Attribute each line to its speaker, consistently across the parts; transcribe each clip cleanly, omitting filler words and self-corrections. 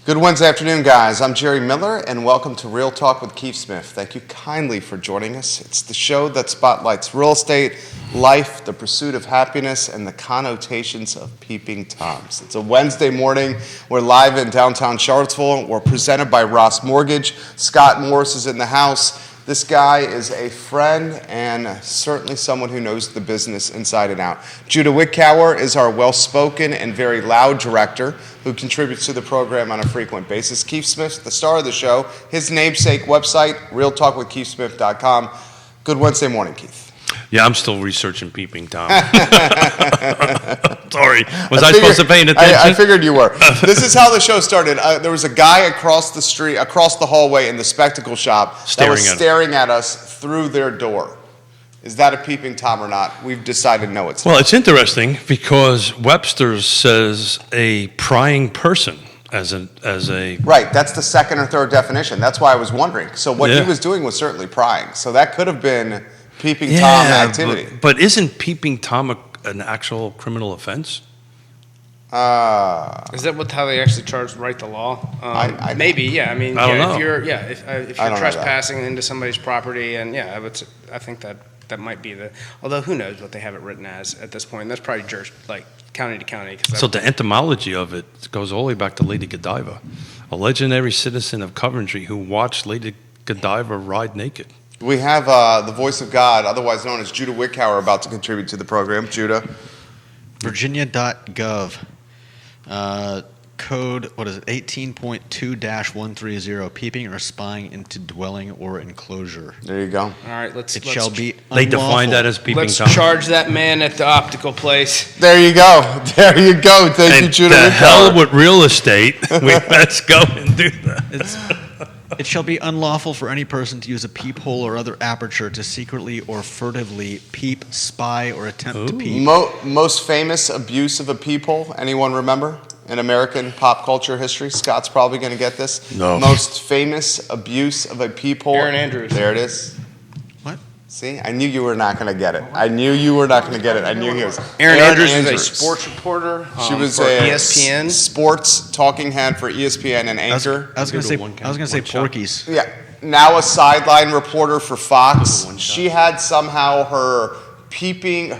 Speaker 1: Good Wednesday afternoon, guys. I'm Jerry Miller, and welcome to Real Talk with Keith Smith. Thank you kindly for joining us. It's the show that spotlights real estate, life, the pursuit of happiness, and the connotations of peeping toms. It's a Wednesday morning. We're live in downtown Charlottesville. We're presented by Ross Mortgage. Scott Morris is in the house. This guy is a friend and certainly someone who knows the business inside and out. Judah Wickower is our well-spoken and very loud director who contributes to the program on a frequent basis. Keith Smith, the star of the show, his namesake website, realtalkwithkeithsmith.com. Good Wednesday morning, Keith.
Speaker 2: Yeah, I'm still researching peeping Tom. Sorry, was I supposed to pay attention?
Speaker 1: I figured you were. This is how the show started. There was a guy across the street, across the hallway in the spectacle shop that was staring at us through their door. Is that a peeping Tom or not? We've decided no, it's not.
Speaker 2: Well, it's interesting because Webster says a prying person as a
Speaker 1: Right, that's the second or third definition. That's why I was wondering. So what he was doing was certainly prying. So that could have been peeping Tom activity.
Speaker 2: But isn't peeping Tom an actual criminal offense?
Speaker 3: Is that how they actually write the law? Maybe, yeah. I mean,
Speaker 2: I don't know.
Speaker 3: if you're trespassing into somebody's property, and I think that might be although who knows what they have it written as at this point. That's probably county to county.
Speaker 2: So the etymology of it goes all the way back to Lady Godiva, a legendary citizen of Coventry who watched Lady Godiva ride naked.
Speaker 1: We have the voice of God, otherwise known as Judah Wickower, about to contribute to the program. Judah.
Speaker 4: Virginia.gov. Code, 18.2-130, peeping or spying into dwelling or enclosure.
Speaker 1: There you go.
Speaker 3: All right, let's
Speaker 4: shall be unlawful.
Speaker 2: They define that as peeping Tom.
Speaker 3: Let's charge that man at the optical place.
Speaker 1: There you go. There you go. Thank you, Judah Wickower.
Speaker 2: The hell with real estate. Let's go and do that.
Speaker 4: It shall be unlawful for any person to use a peephole or other aperture to secretly or furtively peep, spy, or attempt to peep.
Speaker 1: Most famous abuse of a peephole, anyone remember? In American pop culture history? Scott's probably going to get this.
Speaker 2: No.
Speaker 1: Most famous abuse of a peephole.
Speaker 3: Aaron Andrews.
Speaker 1: There it is.
Speaker 4: What?
Speaker 1: See? I knew you were not going to get it. I knew you were not going to get it. I knew he was.
Speaker 3: Aaron Andrews is a sports reporter
Speaker 1: she was
Speaker 3: for
Speaker 1: a
Speaker 3: ESPN.
Speaker 1: Sports talking head for ESPN and anchor.
Speaker 4: I was going to say Porky's.
Speaker 1: Yeah. Now a sideline reporter for Fox. She had somehow her peephole at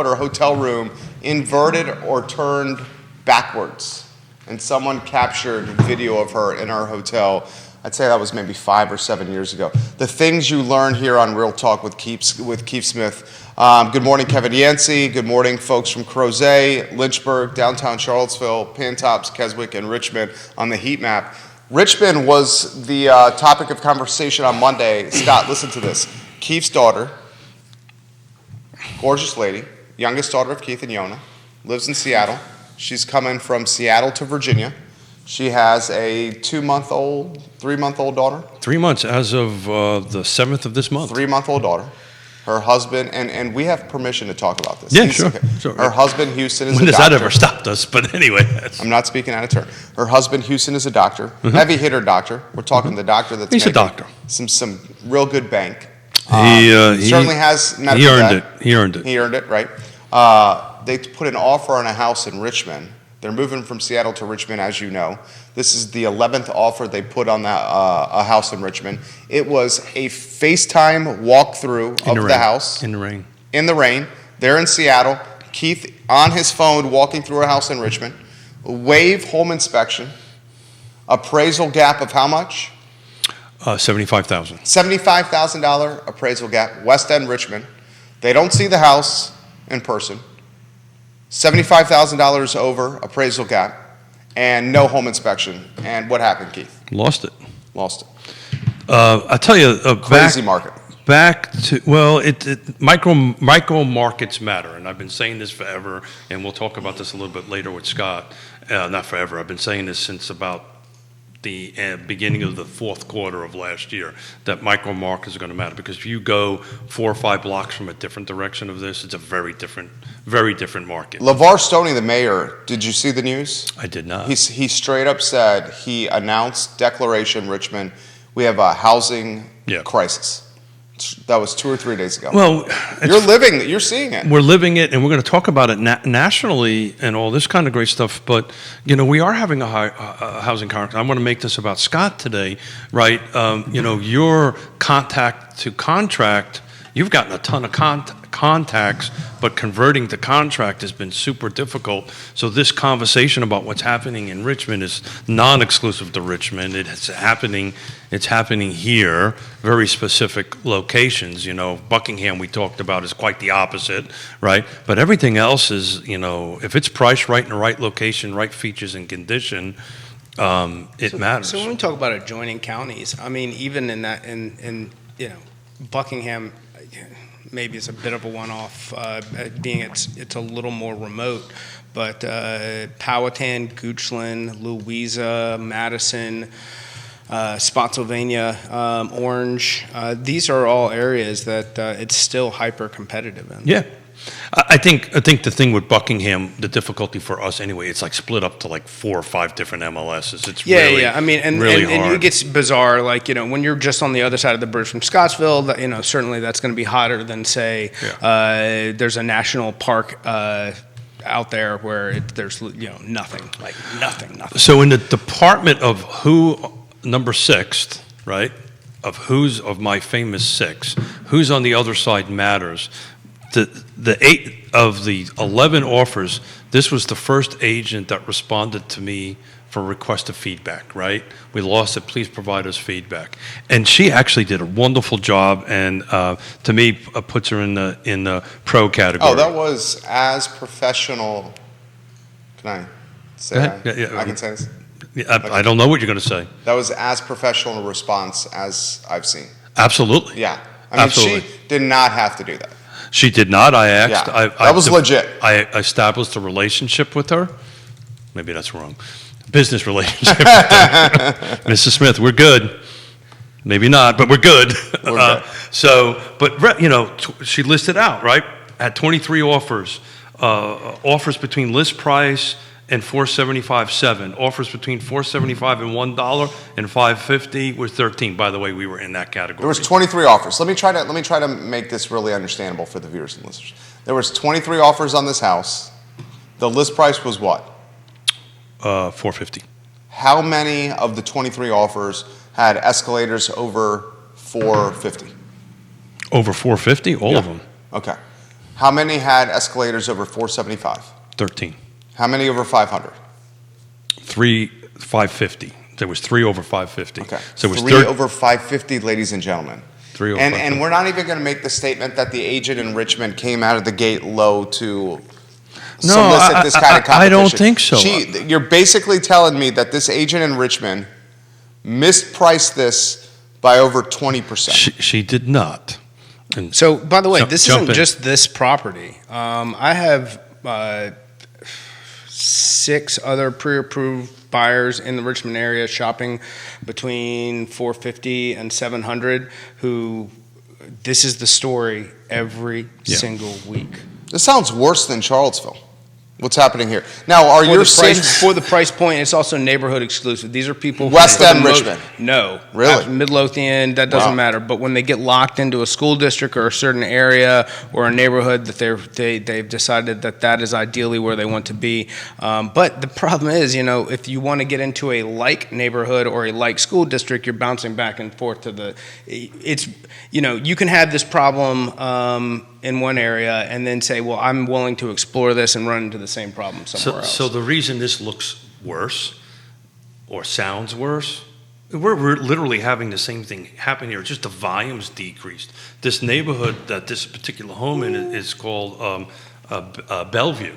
Speaker 1: her hotel room inverted or turned backwards, and someone captured video of her in her hotel. I'd say that was maybe 5 or 7 years ago. The things you learn here on Real Talk with Keith Smith. Good morning, Kevin Yancey. Good morning, folks from Crozet, Lynchburg, downtown Charlottesville, Pantops, Keswick, and Richmond on the heat map. Richmond was the topic of conversation on Monday. Scott, listen to this. Keith's daughter, gorgeous lady, youngest daughter of Keith and Yonna, lives in Seattle. She's coming from Seattle to Virginia. She has a 2-month-old, 3-month-old daughter.
Speaker 2: 3 months as of the 7th of this month.
Speaker 1: 3-month-old daughter. Her husband, and we have permission to talk about this.
Speaker 2: Yeah, sure.
Speaker 1: Her husband, Houston, is a doctor.
Speaker 2: When has that ever stopped us? But anyway.
Speaker 1: I'm not speaking out of turn. Her husband, Houston, is a doctor. Heavy hitter doctor. We're talking the doctor that's
Speaker 2: He's a doctor.
Speaker 1: Some real good bank.
Speaker 2: He
Speaker 1: certainly has medical debt.
Speaker 2: He earned it.
Speaker 1: He earned it, right? They put an offer on a house in Richmond. They're moving from Seattle to Richmond, as you know. This is the 11th offer they put on a house in Richmond. It was a FaceTime walkthrough of the house.
Speaker 2: In the rain.
Speaker 1: In the rain. They're in Seattle. Keith on his phone walking through a house in Richmond. Waive home inspection. Appraisal gap of how much?
Speaker 2: $75,000.
Speaker 1: $75,000 appraisal gap. West End, Richmond. They don't see the house in person. $75,000 over appraisal gap, and no home inspection. And what happened, Keith?
Speaker 2: Lost it.
Speaker 1: I
Speaker 2: tell you,
Speaker 1: crazy market.
Speaker 2: Back to micro markets matter, and I've been saying this forever, and we'll talk about this a little bit later with Scott. Not forever. I've been saying this since about the beginning of the fourth quarter of last year, that micro markets are going to matter, because if you go 4 or 5 blocks from a different direction of this, it's a very different market.
Speaker 1: LeVar Stoney, the mayor, did you see the news?
Speaker 2: I did not.
Speaker 1: He straight up said, he announced declaration, Richmond, we have a housing crisis. That was 2 or 3 days ago.
Speaker 2: Well,
Speaker 1: you're seeing it.
Speaker 2: We're living it, and we're going to talk about it nationally and all this kind of great stuff. But we are having a housing conference. I want to make this about Scott today, right? Your contact to contract. You've gotten a ton of contacts, but converting to contract has been super difficult. So this conversation about what's happening in Richmond is non-exclusive to Richmond. It's happening here, very specific locations. Buckingham we talked about is quite the opposite, right? But everything else is, if it's priced right in the right location, right features and condition, it matters.
Speaker 3: So when we talk about adjoining counties, I mean, even in that, in Buckingham, maybe it's a bit of a one-off, being it's a little more remote, but Powhatan, Goochland, Louisa, Madison, Spotsylvania, Orange, these are all areas that it's still hyper-competitive in.
Speaker 2: Yeah. I think the thing with Buckingham, the difficulty for us anyway, it's like split up to like 4 or 5 different MLSs. It's really,
Speaker 3: I mean, and
Speaker 2: really hard.
Speaker 3: It gets bizarre. Like when you're just on the other side of the bridge from Scottsville, certainly that's going to be hotter than say there's a national park out there where there's nothing, like nothing.
Speaker 2: So in the department of who number 6, right? Of my famous 6, who's on the other side matters. The 8 of the 11 offers, this was the first agent that responded to me for request of feedback, right? We lost it, please provide us feedback. And she actually did a wonderful job, and to me, puts her in the pro category.
Speaker 1: Oh, that was as professional. Can I say that?
Speaker 2: Yeah,
Speaker 1: I can say this?
Speaker 2: I don't know what you're going to say.
Speaker 1: That was as professional a response as I've seen.
Speaker 2: Absolutely.
Speaker 1: Yeah. I mean,
Speaker 2: Absolutely.
Speaker 1: She did not have to do that.
Speaker 2: She did not. I asked.
Speaker 1: Yeah, that was legit.
Speaker 2: I established a relationship with her. Maybe that's wrong. Business relationship with her. Mrs. Smith, we're good. Maybe not, but we're good.
Speaker 1: We're
Speaker 2: She listed out, right? Had 23 offers. Offers between list price and $475.7. Offers between $475 and $1 and $550 was 13. By the way, we were in that category.
Speaker 1: There was 23 offers. Let me try to make this really understandable for the viewers and listeners. There was 23 offers on this house. The list price was what?
Speaker 2: $450.
Speaker 1: How many of the 23 offers had escalators over $450?
Speaker 2: Over $450? All of them.
Speaker 1: Okay. How many had escalators over $475?
Speaker 2: 13.
Speaker 1: How many over 500?
Speaker 2: 3, 550. There was 3 over 550.
Speaker 1: Okay.
Speaker 2: So it was
Speaker 1: 3 over 550, ladies and gentlemen.
Speaker 2: 3 over
Speaker 1: and
Speaker 2: 550.
Speaker 1: we're not even going to make the statement that the agent in Richmond came out of the gate low to solicit this kind of competition.
Speaker 2: I don't think so.
Speaker 1: You're basically telling me that this agent in Richmond mispriced this by over 20%.
Speaker 2: She did not. And
Speaker 3: so, by the way, this isn't
Speaker 2: in.
Speaker 3: just this property. I have 6 other pre-approved buyers in the Richmond area shopping between $450 and $700 who this is the story every single week.
Speaker 1: This sounds worse than Charlottesville. What's happening here? Now, are your
Speaker 3: for the price point? It's also neighborhood exclusive. These are people
Speaker 1: West End, Richmond.
Speaker 3: No,
Speaker 1: really,
Speaker 3: Midlothian. That doesn't matter. But when they get locked into a school district or a certain area or a neighborhood that they've decided that is ideally where they want to be. But the problem is, if you want to get into a like neighborhood or a like school district, you're bouncing back and forth to you can have this problem in one area and then say, well, I'm willing to explore this and run into the same problem somewhere else.
Speaker 2: So the reason this looks worse or sounds worse, we're literally having the same thing happen here. Just the volume's decreased. This neighborhood that this particular home in is called Bellevue.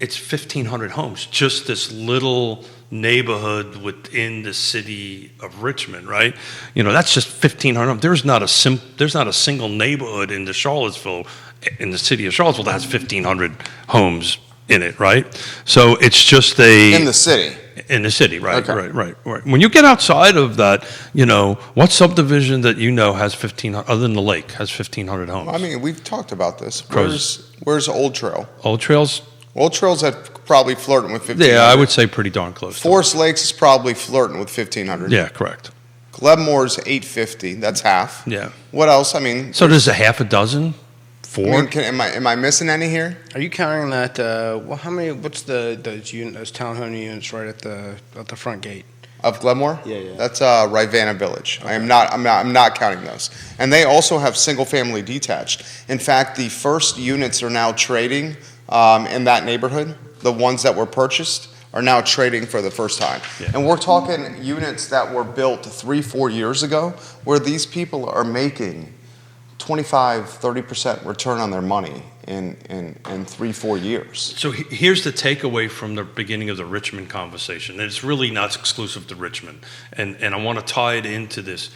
Speaker 2: It's 1,500 homes, just this little neighborhood within the city of Richmond, right? That's just 1,500 homes. There's not a single neighborhood in the city of Charlottesville that has 1,500 homes in it, right? So it's just
Speaker 1: in the city.
Speaker 2: In the city, right?
Speaker 1: Okay.
Speaker 2: Right. When you get outside of that, what subdivision that has 1,500 other than the lake has 1,500 homes?
Speaker 1: I mean, we've talked about this. Where's Old Trail?
Speaker 2: Old Trail's
Speaker 1: probably flirting with 1,500.
Speaker 2: Yeah, I would say pretty darn close.
Speaker 1: Forest Lakes is probably flirting with 1,500.
Speaker 2: Yeah, correct.
Speaker 1: Glenmore's 850. That's half.
Speaker 2: Yeah.
Speaker 1: What else? I mean,
Speaker 2: So there's a half a dozen?
Speaker 1: I
Speaker 2: 4?
Speaker 1: mean, am I missing any here?
Speaker 3: Are you counting that? Well, how many? What's those townhome units right at the front gate?
Speaker 1: Of Glenmore?
Speaker 3: Yeah.
Speaker 1: That's Rivanna Village. I'm not counting those. And they also have single family detached. In fact, the first units are now trading in that neighborhood. The ones that were purchased are now trading for the first time.
Speaker 2: Yeah.
Speaker 1: And we're talking units that were built 3-4 years ago, where these people are making 25-30% return on their money in 3-4 years.
Speaker 2: So here's the takeaway from the beginning of the Richmond conversation. And it's really not exclusive to Richmond. And I want to tie it into this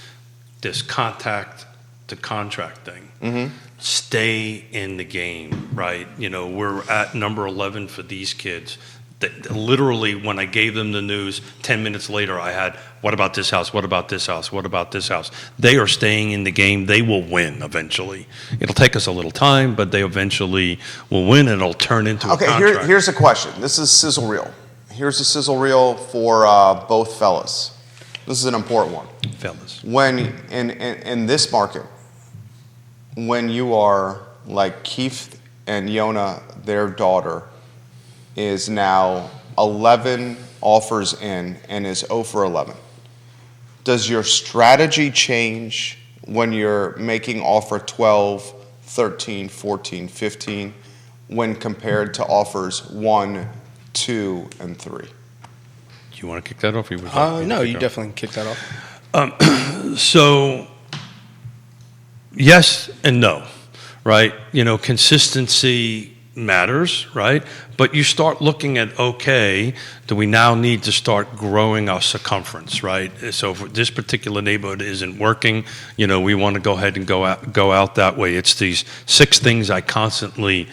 Speaker 2: contact to contract thing.
Speaker 1: Mm-hmm.
Speaker 2: Stay in the game, right? You know, we're at number 11 for these kids. That literally, when I gave them the news, 10 minutes later, I had, what about this house? What about this house? What about this house? They are staying in the game. They will win eventually. It'll take us a little time, but they eventually will win, and it'll turn into a contract.
Speaker 1: Here's a question. This is sizzle reel. Here's a sizzle reel for both fellas. This is an important one.
Speaker 2: Fellas.
Speaker 1: When in this market, when you are like Keith and Yonna, their daughter, is now 11 offers in and is 0 for 11. Does your strategy change when you're making offer 12, 13, 14, 15 when compared to offers 1, 2, and 3?
Speaker 2: Do you want to kick that off? Or
Speaker 3: No, you definitely kick that off.
Speaker 2: So, yes and no, right? You know, consistency matters, right? But you start looking at, okay, do we now need to start growing our circumference, right? So if this particular neighborhood isn't working, you know, we want to go ahead and go out that way. It's these 6 things I constantly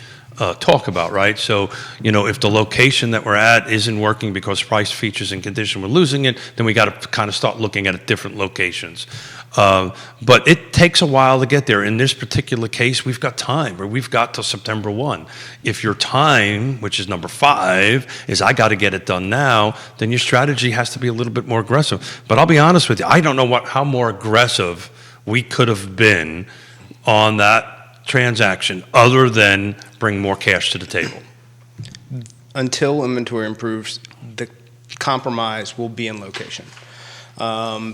Speaker 2: talk about, right? So, you know, if the location that we're at isn't working because price, features, and condition, we're losing it, then we got to kind of start looking at different locations. But it takes a while to get there. In this particular case, we've got time, or we've got till September 1. If your time, which is number 5, is I got to get it done now, then your strategy has to be a little bit more aggressive. But I'll be honest with you, I don't know how more aggressive we could have been on that transaction other than bring more cash to the table.
Speaker 3: Until inventory improves, the compromise will be in location.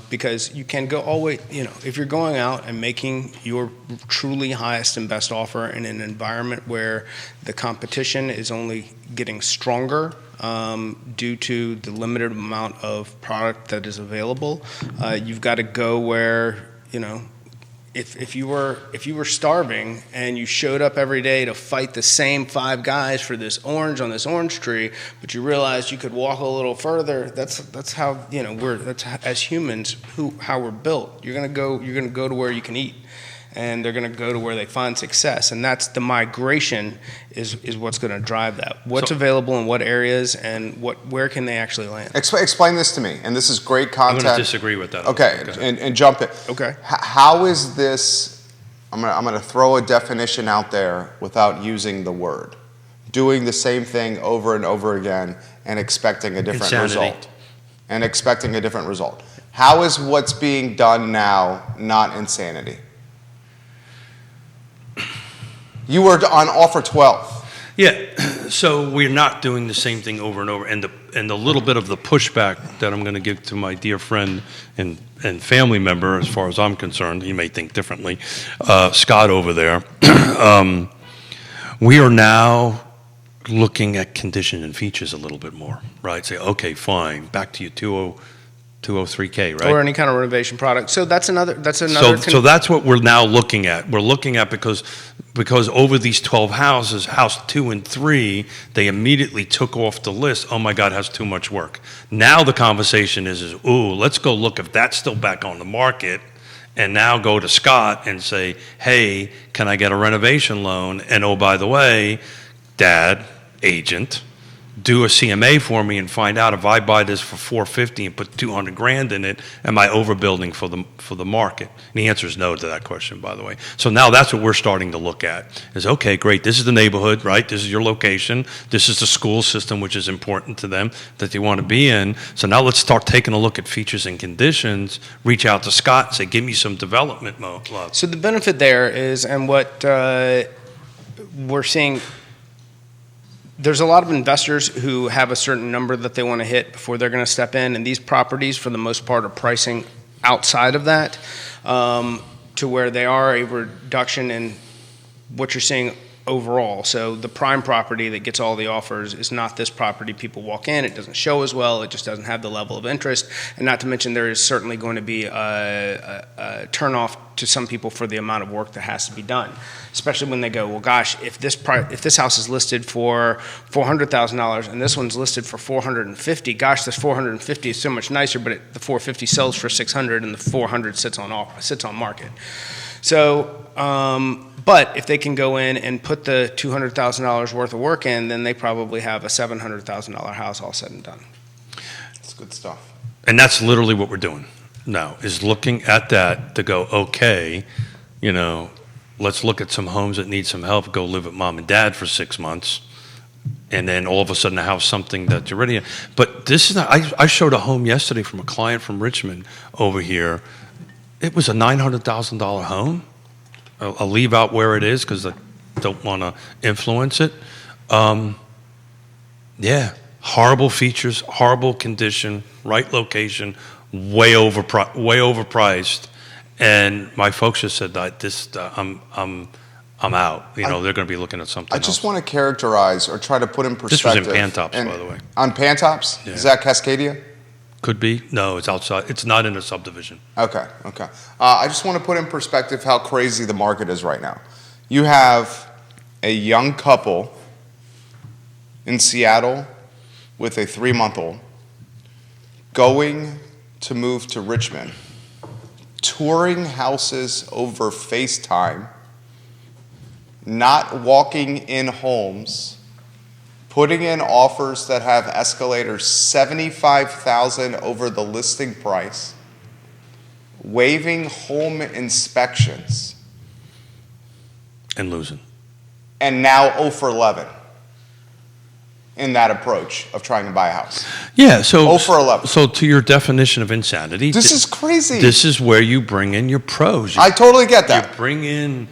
Speaker 3: Because you can go all the way, you know, if you're going out and making your truly highest and best offer in an environment where the competition is only getting stronger due to the limited amount of product that is available, you've got to go where, you know, if you were starving and you showed up every day to fight the same 5 guys for this orange on this orange tree, but you realized you could walk a little further, that's how, you know, as humans how we're built. You're gonna go to where you can eat, and they're gonna go to where they find success, and that's the migration is what's gonna drive that. What's available in what areas, and where can they actually land?
Speaker 1: Explain this to me, and this is great content.
Speaker 2: I'm going to disagree with that.
Speaker 1: Okay, and jump in.
Speaker 3: Okay.
Speaker 1: How is this? I'm gonna throw a definition out there without using the word. Doing the same thing over and over again and expecting a different result. How is what's being done now not insanity? You were on offer 12.
Speaker 2: Yeah, so we're not doing the same thing over and over. And the little bit of the pushback that I'm going to give to my dear friend and family member, as far as I'm concerned, he may think differently, Scott over there, we are now looking at condition and features a little bit more, right? Say, okay, fine, back to your 203K, right?
Speaker 3: Or any kind of renovation product. So that's another.
Speaker 2: So that's what we're now looking at. We're looking at because over these 12 houses, house 2 and 3, they immediately took off the list. Oh my God, has too much work. Now the conversation is ooh, let's go look if that's still back on the market, and now go to Scott and say, hey, can I get a renovation loan? And oh, by the way, Dad, agent, do a CMA for me and find out if I buy this for 450 and put 200 grand in it, am I overbuilding for the market? And the answer is no to that question, by the way. So now that's what we're starting to look at is, okay, great, this is the neighborhood, right? This is your location. This is the school system, which is important to them that they want to be in. So now let's start taking a look at features and conditions, reach out to Scott and say, give me some development love.
Speaker 3: So the benefit there is, and what we're seeing, there's a lot of investors who have a certain number that they want to hit before they're going to step in, and these properties, for the most part, are pricing outside of that, to where they are a reduction in what you're seeing overall. So the prime property that gets all the offers is not this property. People walk in, it doesn't show as well, it just doesn't have the level of interest, and not to mention there is certainly going to be a turn-off to some people for the amount of work that has to be done, especially when they go, well, gosh, if this house is listed for $400,000 and this one's listed for $450,000, gosh, this $450,000 is so much nicer, but the $450,000 sells for $600,000 and the $400,000 sits on market. So, but if they can go in and put the $200,000 worth of work in, then they probably have a $700,000 house all said and done.
Speaker 1: That's good stuff.
Speaker 2: And that's literally what we're doing now, is looking at that to go, okay, let's look at some homes that need some help, go live with mom and dad for 6 months, and then all of a sudden have something that you're ready. But this is not, I showed a home yesterday from a client from Richmond over here. It was a $900,000 home. I'll leave out where it is because I don't want to influence it. Yeah, horrible features, horrible condition, right location, way overpriced. And my folks just said that I'm out. They're going to be looking at something
Speaker 1: I just
Speaker 2: else.
Speaker 1: want to characterize or try to put in perspective.
Speaker 2: This was in Pantops, by the way.
Speaker 1: On Pantops?
Speaker 2: Yeah.
Speaker 1: Is that Cascadia?
Speaker 2: Could be. No, it's outside. It's not in a subdivision.
Speaker 1: Okay. I just want to put in perspective how crazy the market is right now. You have a young couple in Seattle with a 3-month-old going to move to Richmond, touring houses over FaceTime, not walking in homes, putting in offers that have escalators $75,000 over the listing price, waiving home inspections,
Speaker 2: And losing.
Speaker 1: and now 0 for 11 in that approach of trying to buy a house.
Speaker 2: Yeah, so
Speaker 1: 0 for 11.
Speaker 2: So to your definition of insanity,
Speaker 1: This is crazy.
Speaker 2: This is where you bring in your pros.
Speaker 1: I totally get
Speaker 2: You
Speaker 1: that.
Speaker 2: bring in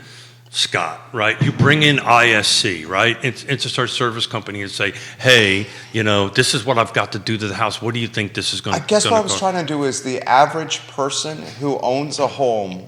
Speaker 2: Scott, right? You bring in ISC, right? It's a service company and say, hey, this is what I've got to do to the house. What do you think this is going to
Speaker 1: I guess what I was
Speaker 2: cost?
Speaker 1: trying to do is the average person who owns a home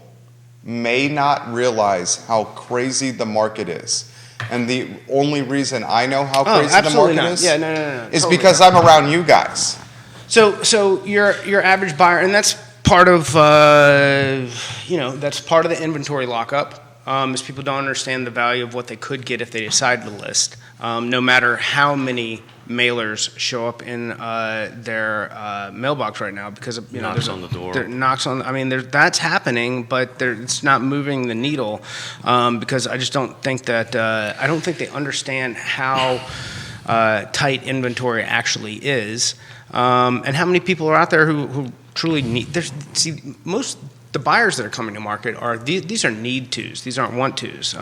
Speaker 1: may not realize how crazy the market is. And the only reason I know how crazy the
Speaker 3: absolutely
Speaker 1: market
Speaker 3: not.
Speaker 1: is
Speaker 3: Yeah, no.
Speaker 1: is
Speaker 3: Totally
Speaker 1: because
Speaker 3: not.
Speaker 1: I'm around you guys.
Speaker 3: So your average buyer, and that's part of that's part of the inventory lockup. Is people don't understand the value of what they could get if they decide to list. No matter how many mailers show up in their mailbox right now, because
Speaker 2: Knocks on the door.
Speaker 3: That's happening, but it's not moving the needle, because I just don't think that I don't think they understand how tight inventory actually is, and how many people are out there who truly need. The buyers that are coming to market these are need tos. These aren't want tos.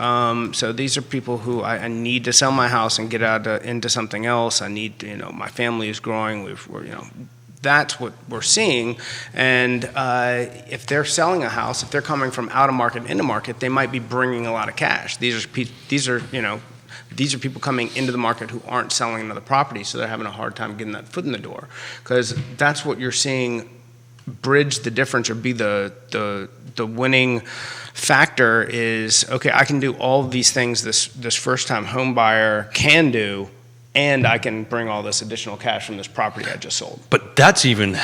Speaker 3: So these are people who I need to sell my house and get into something else. I need my family is growing. That's what we're seeing. And if they're selling a house, if they're coming from out of market into market, they might be bringing a lot of cash. These are people coming into the market who aren't selling another property, so they're having a hard time getting that foot in the door, because that's what you're seeing bridge the difference or be the winning factor is, okay, I can do all of these things this first time home buyer can do, and I can bring all this additional cash from this property I just sold.
Speaker 2: But that's even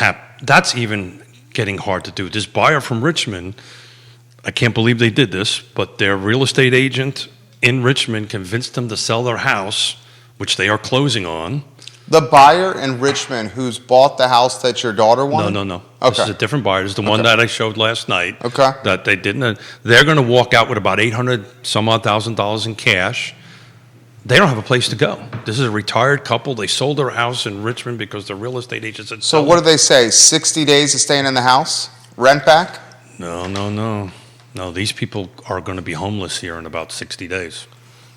Speaker 2: getting hard to do. This buyer from Richmond, I can't believe they did this, but their real estate agent in Richmond convinced them to sell their house, which they are closing on.
Speaker 1: The buyer in Richmond who's bought the house that your daughter won?
Speaker 2: No.
Speaker 1: Okay.
Speaker 2: This is a different buyer. This is the one that I showed last night.
Speaker 1: Okay.
Speaker 2: That they didn't. They're going to walk out with about $800 some odd thousand in cash. they don't have a place to go. This is a retired couple. They sold their house in Richmond because the real estate agent said
Speaker 1: So what do they say? 60 days of staying in the house? Rent back?
Speaker 2: No, these people are going to be homeless here in about 60 days.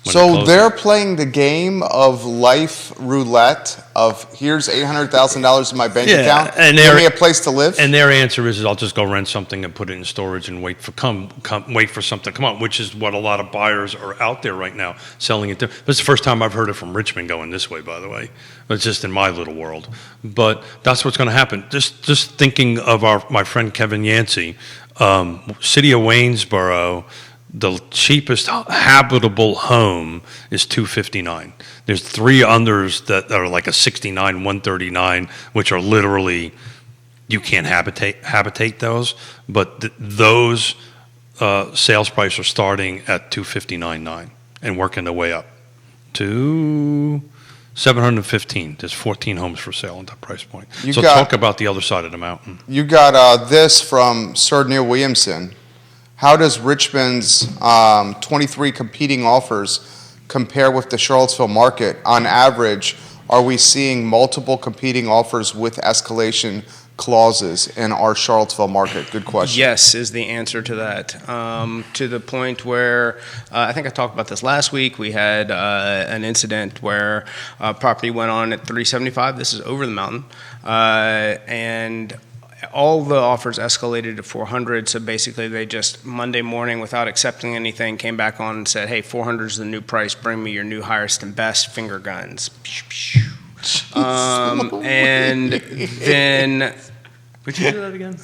Speaker 2: when it
Speaker 1: So
Speaker 2: closes.
Speaker 1: they're playing the game of life roulette of here's $800,000 in my bank
Speaker 2: Yeah,
Speaker 1: account.
Speaker 2: and
Speaker 1: Give
Speaker 2: they're-
Speaker 1: me a place to live.
Speaker 2: And their answer is I'll just go rent something and put it in storage and wait for wait for something to come up, which is what a lot of buyers are out there right now selling it. But it's the first time I've heard it from Richmond going this way, by the way. But it's just in my little world. But that's what's going to happen. Just thinking of my friend Kevin Yancey, city of Waynesboro. The cheapest habitable home is $259. There's three unders that are like a 69, 139, which are literally you can't habitate those. But those sales prices are starting at $259.9 and working their way up to $715. There's 14 homes for sale at that price point. So talk about the other side of the mountain.
Speaker 1: You got this from Sir Neil Williamson. How does Richmond's 23 competing offers compare with the Charlottesville market? On average, are we seeing multiple competing offers with escalation clauses in our Charlottesville market? Good question.
Speaker 3: Yes is the answer to that. To the point where, I think I talked about this last week, we had an incident where property went on at $375. This is over the mountain. And all the offers escalated to $400, so basically they just Monday morning, without accepting anything, came back on and said, hey, $400 is the new price, bring me your new highest and best finger guns. And then...
Speaker 2: Would you do that again?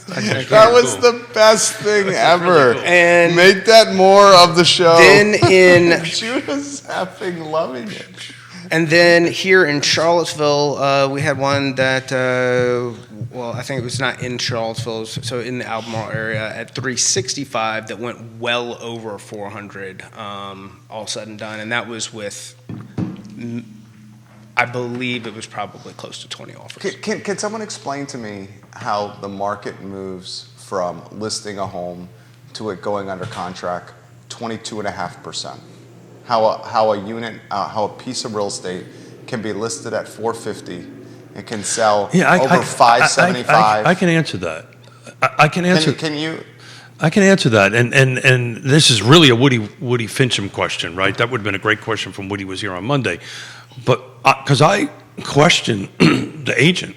Speaker 1: That was the best thing ever.
Speaker 3: And
Speaker 1: make that more of the show.
Speaker 3: then in...
Speaker 1: She was effing loving it.
Speaker 3: And then here in Charlottesville, we had one that, well, I think it was not in Charlottesville, it was, so in the Albemarle area at $365 that went well over $400, all said and done. And that was with, I believe it was probably close to 20 offers.
Speaker 1: Can someone explain to me how the market moves from listing a home to it going under contract 22.5%? How a unit, how a piece of real estate can be listed at $450 and can sell over $575.
Speaker 2: I can answer that. I can answer.
Speaker 1: Can you?
Speaker 2: I can answer that, and this is really a Woody Fincham question, right? That would have been a great question from Woody was here on Monday, but because I questioned the agent.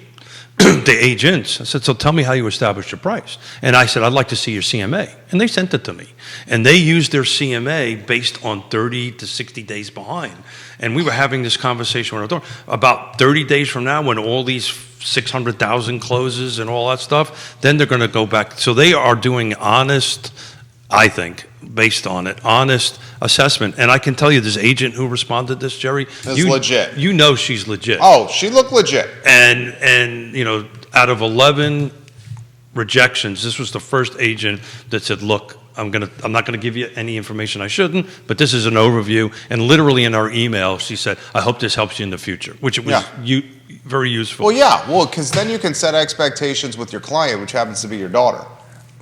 Speaker 2: The agents, I said, so tell me how you established your price. And I said, I'd like to see your CMA. And they sent it to me. And they used their CMA based on 30 to 60 days behind. And we were having this conversation with our daughter. About 30 days from now, when all these 600,000 closes and all that stuff, then they're going to go back. So they are doing honest, I think, based on it, honest assessment. And I can tell you this agent who responded to this, Jerry,
Speaker 1: Is legit.
Speaker 2: You know she's legit.
Speaker 1: Oh, she looked legit.
Speaker 2: And you know, out of 11 rejections, this was the first agent that said, look, I'm not gonna give you any information I shouldn't, but this is an overview. And literally in our email, she said, I hope this helps you in the future, which it was very useful.
Speaker 1: Well, because then you can set expectations with your client, which happens to be your daughter.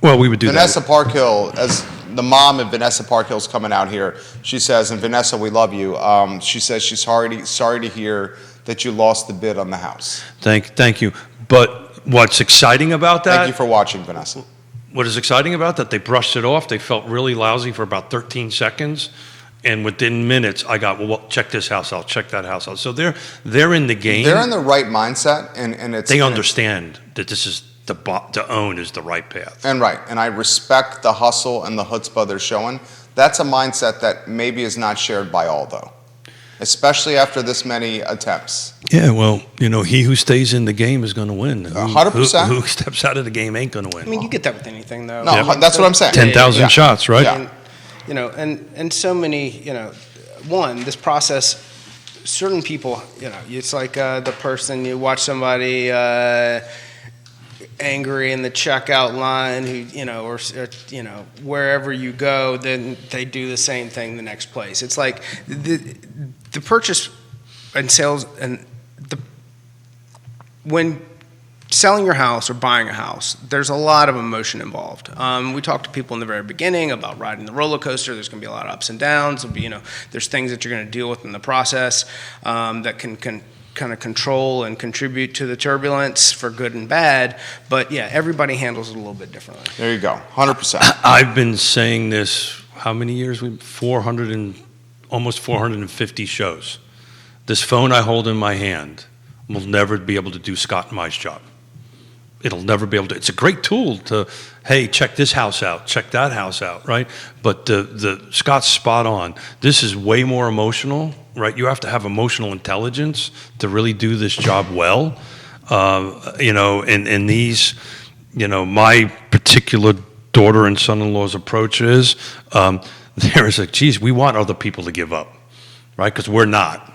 Speaker 2: Well, we would do
Speaker 1: Vanessa
Speaker 2: that.
Speaker 1: Parkhill, as the mom of Vanessa Parkhill's coming out here, she says, and Vanessa, we love you. She says she's sorry to hear that you lost the bid on the house.
Speaker 2: Thank you. But what's exciting about that?
Speaker 1: Thank you for watching, Vanessa.
Speaker 2: What is exciting about that? They brushed it off. They felt really lousy for about 13 seconds. And within minutes, I got, well, check this house out, check that house out. So they're in the game.
Speaker 1: They're in the right mindset, and it's...
Speaker 2: They understand that this is to own is the right path.
Speaker 1: And I respect the hustle and the chutzpah they're showing. That's a mindset that maybe is not shared by all, though, especially after this many attempts.
Speaker 2: Yeah, well, you know, he who stays in the game is going to win.
Speaker 1: 100%.
Speaker 2: Who steps out of the game ain't going to win.
Speaker 3: I mean, you get that with anything, though.
Speaker 1: No, that's what I'm saying.
Speaker 2: 10,000 shots, right?
Speaker 1: Yeah.
Speaker 3: And, you know, and so many, you know, this process, certain people, you know, it's like the person, you watch somebody angry in the checkout line who, you know, or you know, wherever you go, then they do the same thing the next place. It's like the purchase and sales and when selling your house or buying a house, there's a lot of emotion involved. We talked to people in the very beginning about riding the roller coaster. There's going to be a lot of ups and downs. There'll be, there's things that you're going to deal with in the process that can kind of control and contribute to the turbulence for good and bad. But yeah, everybody handles it a little bit differently.
Speaker 1: There you go, 100%.
Speaker 2: I've been saying this, how many years? 400 and almost 450 shows. This phone I hold in my hand will never be able to do Scott and my job. It'll never be able to. It's a great tool to, hey, check this house out, check that house out, right? But the Scott's spot on. This is way more emotional, right? You have to have emotional intelligence to really do this job well. And these, my particular daughter and son-in-law's approach is, there is geez, we want other people to give up, right? Because we're not,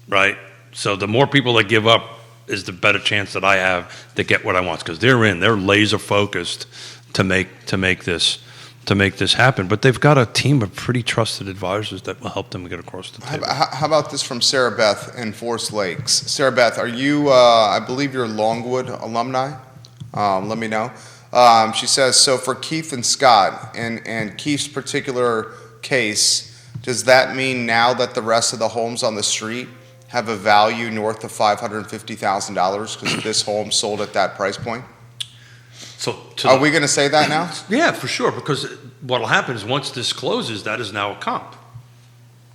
Speaker 2: right? So the more people that give up is the better chance that I have to get what I want, because they're laser focused to make this happen. But they've got a team of pretty trusted advisors that will help them get across the table.
Speaker 1: How about this from Sarah Beth in Forest Lakes? Sarah Beth, are you, I believe you're Longwood alumni? Let me know. She says, so for Keith and Scott, and Keith's particular case, does that mean now that the rest of the homes on the street have a value north of $550,000 because this home sold at that price point?
Speaker 2: So
Speaker 1: are we going to say that now?
Speaker 2: Yeah, for sure, because what will happen is once this closes, that is now a comp,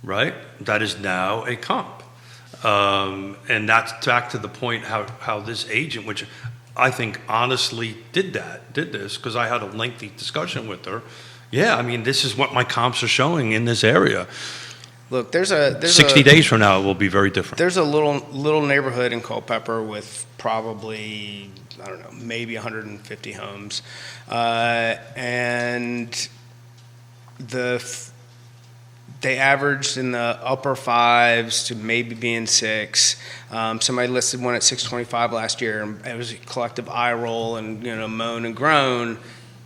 Speaker 2: right? That is now a comp. And that's back to the point how this agent, which I think honestly did this, because I had a lengthy discussion with her. Yeah, I mean, this is what my comps are showing in this area.
Speaker 3: Look, there's
Speaker 2: 60 days from now, it will be very different.
Speaker 3: There's a little neighborhood in Culpeper with probably, I don't know, maybe 150 homes, and they averaged in the upper fives to maybe being 6. Somebody listed one at 625 last year, and it was a collective eye roll and moan and groan.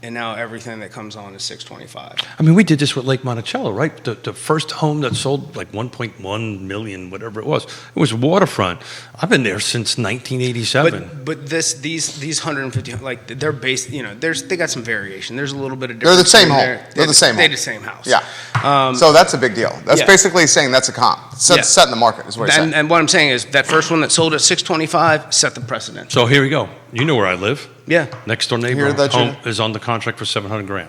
Speaker 3: And now everything that comes on is 625.
Speaker 2: I mean, we did this with Lake Monticello, right? The first home that sold like 1.1 million, whatever it was waterfront. I've been there since 1987.
Speaker 3: But these 150, like they're based, they got some variation. There's a little bit of
Speaker 1: They're
Speaker 3: difference.
Speaker 1: the same home. They're the same home.
Speaker 3: They're the same house.
Speaker 1: Yeah. So that's a big deal. That's
Speaker 3: yeah.
Speaker 1: basically saying that's a comp. Setting the market is what you're saying.
Speaker 3: And what I'm saying is that first one that sold at 625 set the precedent.
Speaker 2: So here we go. You know where I live.
Speaker 3: Yeah.
Speaker 2: Next door neighbor home is on the contract for $700,000.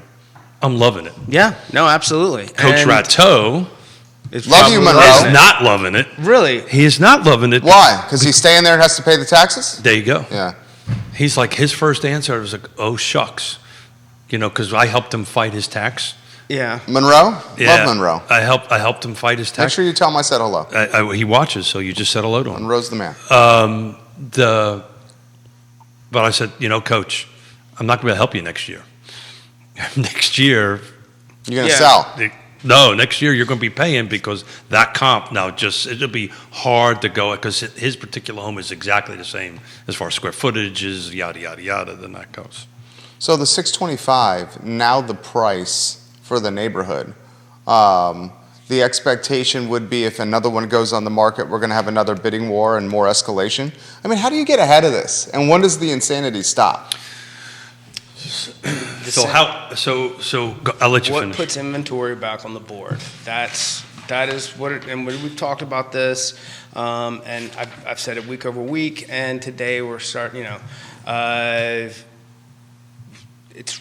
Speaker 2: I'm loving it.
Speaker 3: Yeah. No, absolutely.
Speaker 2: Coach Ratteau
Speaker 1: is not
Speaker 2: loving it.
Speaker 3: Really?
Speaker 2: He is not loving it.
Speaker 1: Why? Because he's staying there and has to pay the taxes?
Speaker 2: There you go.
Speaker 1: Yeah.
Speaker 2: He's like, his first answer was like, oh, shucks. Because I helped him fight his tax.
Speaker 3: Yeah.
Speaker 1: Monroe?
Speaker 2: Yeah.
Speaker 1: Love Monroe.
Speaker 2: I helped him fight his tax.
Speaker 1: Make sure you tell him I said hello.
Speaker 2: He watches, so you just said hello to him.
Speaker 1: Monroe's the man.
Speaker 2: But I said, Coach, I'm not going to help you next year. Next year.
Speaker 1: You're going to sell.
Speaker 2: No, next year you're going to be paying because that comp now it'll be hard to go because his particular home is exactly the same as far as square footage is, yada, yada, yada, then that goes.
Speaker 1: So the 625, now the price for the neighborhood. The expectation would be if another one goes on the market, we're going to have another bidding war and more escalation. I mean, how do you get ahead of this? And when does the insanity stop?
Speaker 2: So I'll let you finish.
Speaker 3: What puts inventory back on the board? That is what and we've talked about this, and I've said it week over week, and today we're starting. It's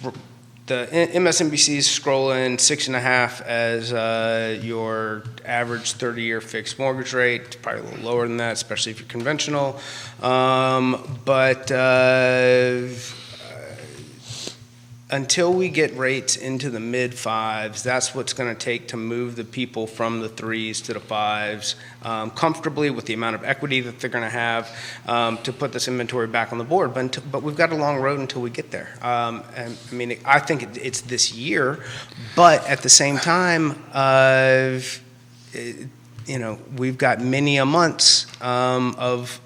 Speaker 3: the MSNBC is scrolling 6.5 as your average 30-year fixed mortgage rate. It's probably a little lower than that, especially if you're conventional. But until we get rates into the mid-5s, that's what's going to take to move the people from the 3s to the 5s comfortably with the amount of equity that they're going to have to put this inventory back on the board. But we've got a long road until we get there. And I mean, I think it's this year, but at the same time, we've got many a months of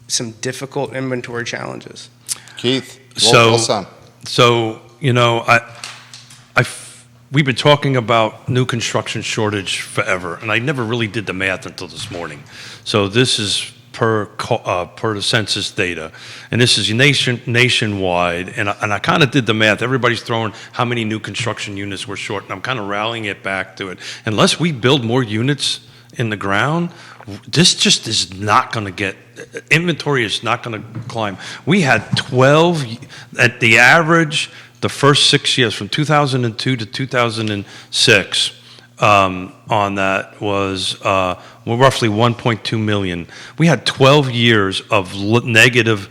Speaker 3: some difficult inventory challenges.
Speaker 1: Keith.
Speaker 2: We've been talking about new construction shortage forever, and I never really did the math until this morning. So this is per the census data, and this is nationwide. And I kind of did the math. Everybody's throwing how many new construction units we're short, and I'm kind of rallying it back to it. Unless we build more units in the ground, this just is not going to get, inventory is not going to climb. We had 12 at the average. The first 6 years, from 2002 to 2006, on that was roughly 1.2 million. We had 12 years of negative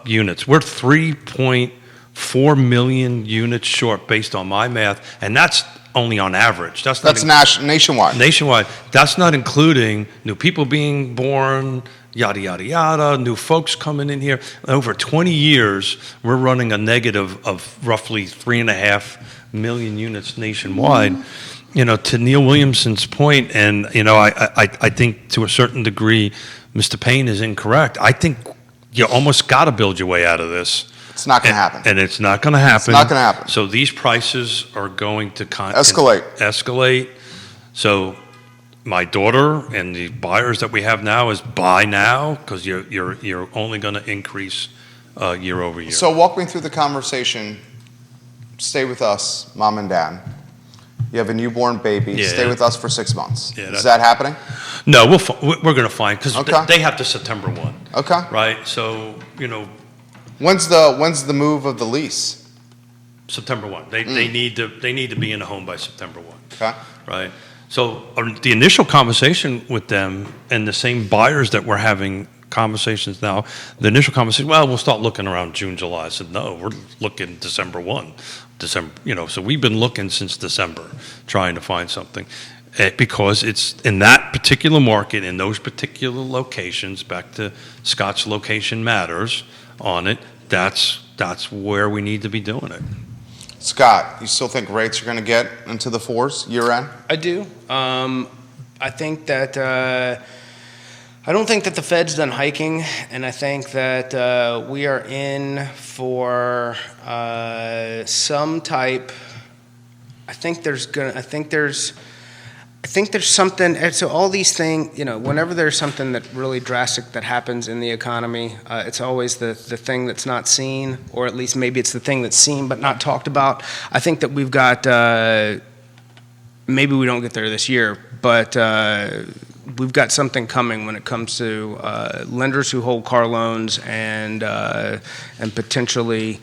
Speaker 2: units. We're 3.4 million units short based on my math, and that's only on average. That's
Speaker 1: nationwide.
Speaker 2: Nationwide. That's not including new people being born, yada, yada, yada, new folks coming in here. Over 20 years, we're running a negative of roughly 3.5 million units nationwide. You know, to Neil Williamson's point, and, you know, I think to a certain degree, Mr. Payne is incorrect. I think you almost got to build your way out of this.
Speaker 1: It's not going to happen.
Speaker 2: And it's not going to happen.
Speaker 1: It's not going to happen.
Speaker 2: So these prices are going to
Speaker 1: escalate.
Speaker 2: So my daughter and the buyers that we have now is buy now, because you're only going to increase year over year.
Speaker 1: So walk me through the conversation. Stay with us, mom and dad. You have a newborn baby.
Speaker 2: Yeah.
Speaker 1: Stay with us for 6 months.
Speaker 2: Yeah,
Speaker 1: is that happening?
Speaker 2: No, we're going to find, because
Speaker 1: Okay.
Speaker 2: they have to September 1.
Speaker 1: Okay.
Speaker 2: Right? So, you know,
Speaker 1: When's the move of the lease?
Speaker 2: September 1. They need to be in a home by September 1.
Speaker 1: Okay.
Speaker 2: Right? So the initial conversation with them, and the same buyers that we're having conversations now, the initial conversation, well, we'll start looking around June, July. I said, no, we're looking December 1. So we've been looking since December, trying to find something. Because it's in that particular market, in those particular locations, back to Scott's location matters on it, that's where we need to be doing it.
Speaker 1: Scott, you still think rates are going to get into the 4s year end?
Speaker 3: I do. I think that I don't think that the Fed's done hiking, and I think that we are in for some type. I think there's something. So all these things, you know, whenever there's something that really drastic that happens in the economy, it's always the thing that's not seen, or at least maybe it's the thing that's seen but not talked about. I think that we've got. Maybe we don't get there this year, but we've got something coming when it comes to lenders who hold car loans and potentially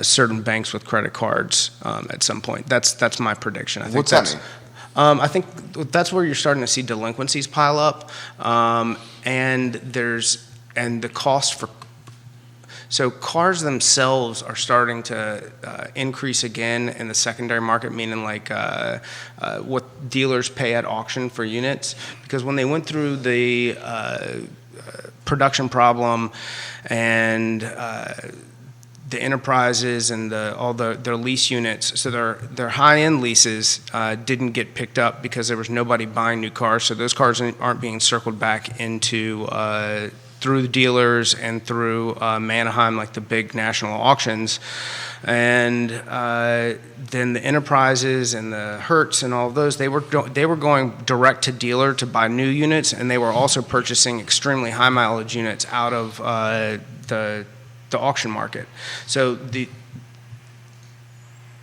Speaker 3: certain banks with credit cards at some point. That's my prediction. I think
Speaker 1: What's that mean?
Speaker 3: I think that's where you're starting to see delinquencies pile up, and the cost for. So cars themselves are starting to increase again in the secondary market, meaning like what dealers pay at auction for units. Because when they went through the production problem and the enterprises and their lease units, so their high-end leases didn't get picked up because there was nobody buying new cars. So those cars aren't being circled back into through the dealers and through Manheim, like the big national auctions. And then the enterprises and the Hertz and all of those, they were going direct to dealer to buy new units, and they were also purchasing extremely high mileage units out of the auction market. So the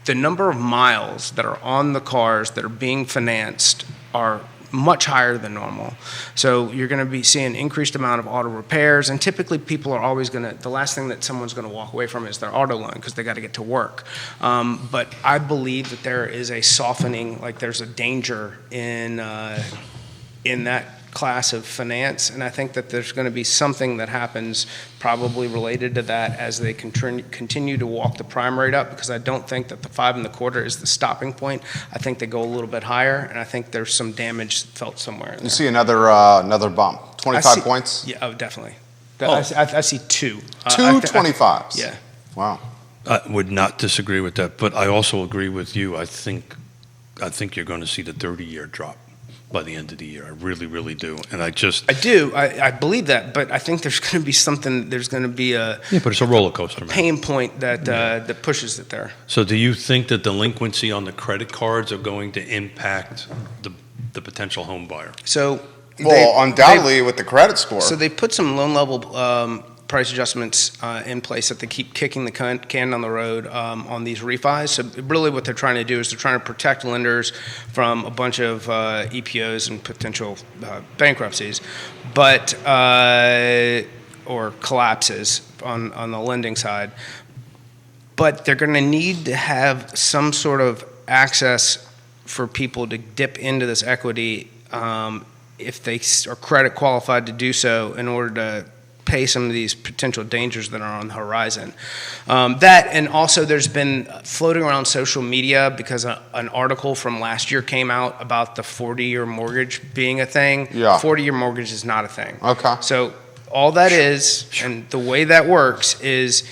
Speaker 3: number of miles that are on the cars that are being financed are much higher than normal. So you're going to be seeing an increased amount of auto repairs, and typically people are always the last thing that someone's going to walk away from is their auto loan because they got to get to work. But I believe that there is a softening, like there's a danger in that class of finance, and I think that there's going to be something that happens probably related to that as they continue to walk the prime rate up, because I don't think that the 5.25 is the stopping point. I think they go a little bit higher, and I think there's some damage felt somewhere in there.
Speaker 1: You see another bump, 25 points?
Speaker 3: Yeah, definitely. I see two.
Speaker 1: Two 25s?
Speaker 3: Yeah.
Speaker 1: Wow.
Speaker 2: I would not disagree with that, but I also agree with you. I think you're going to see the 30-year drop by the end of the year. I really, really do. And I do.
Speaker 3: I believe that, but I think there's going to be something. There's going to be a
Speaker 2: but it's a roller coaster, man.
Speaker 3: Pain point that pushes it there.
Speaker 2: So, do you think that delinquency on the credit cards are going to impact the potential home buyer?
Speaker 3: So,
Speaker 1: Well, undoubtedly with the credit score.
Speaker 3: So they put some loan level price adjustments in place that they keep kicking the can down the road on these refis. So really what they're trying to do is they're trying to protect lenders from a bunch of EPOs and potential bankruptcies, but or collapses on the lending side. But they're going to need to have some sort of access for people to dip into this equity if they are credit qualified to do so in order to pay some of these potential dangers that are on the horizon. That, and also there's been floating around social media because an article from last year came out about the 40-year mortgage being a thing.
Speaker 1: Yeah.
Speaker 3: 40-year mortgage is not a thing.
Speaker 1: Okay.
Speaker 3: So all that is, and the way that works is,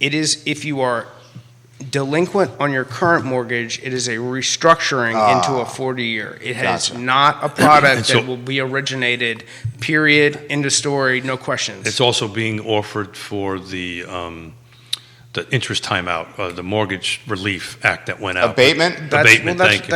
Speaker 3: it is if you are delinquent on your current mortgage, it is a restructuring into a 40-year. It has
Speaker 1: Gotcha.
Speaker 3: not a product
Speaker 2: And so-
Speaker 3: that will be originated, period, end of story, no questions.
Speaker 2: It's also being offered for the interest timeout, the Mortgage Relief Act that went out.
Speaker 1: Abatement?
Speaker 2: Abatement, thank you.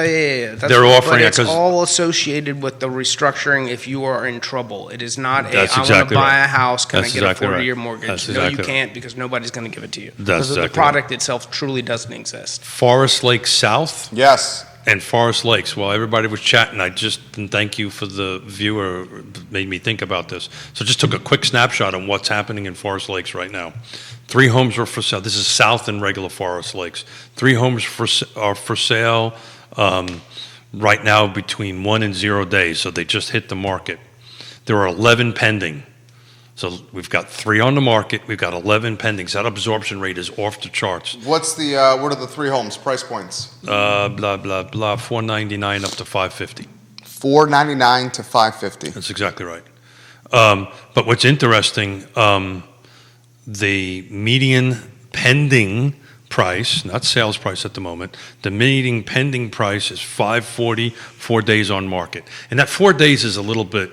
Speaker 3: That's
Speaker 2: They're offering
Speaker 3: but
Speaker 2: it
Speaker 3: it's
Speaker 2: 'cause-
Speaker 3: all associated with the restructuring if you are in trouble. It is not
Speaker 2: That's
Speaker 3: I want to
Speaker 2: exactly
Speaker 3: buy
Speaker 2: right.
Speaker 3: a house, can
Speaker 2: That's
Speaker 3: I get
Speaker 2: exactly
Speaker 3: a
Speaker 2: right.
Speaker 3: 40-year mortgage?
Speaker 2: That's
Speaker 3: No, you
Speaker 2: exactly right.
Speaker 3: can't because nobody's going to give it to you.
Speaker 2: That's
Speaker 3: Because the
Speaker 2: exactly
Speaker 3: product itself truly doesn't exist.
Speaker 2: Forest Lake South
Speaker 1: Yes.
Speaker 2: and Forest Lakes. While everybody was chatting, I just, and thank you for the viewer, made me think about this. So just took a quick snapshot on what's happening in Forest Lakes right now. 3 homes are for sale. This is south in regular Forest Lakes. 3 homes are for sale right now between 1 and 0 days. So they just hit the market. There are 11 pending. So we've got 3 on the market. We've got 11 pending. So that absorption rate is off the charts.
Speaker 1: What's the, what are the 3 homes, price points?
Speaker 2: Blah, blah, blah, 499 up to 550.
Speaker 1: $499 to $550.
Speaker 2: That's exactly right. But what's interesting, the median pending price, not sales price at the moment, the median pending price is $540, 4 days on market. And that 4 days is a little bit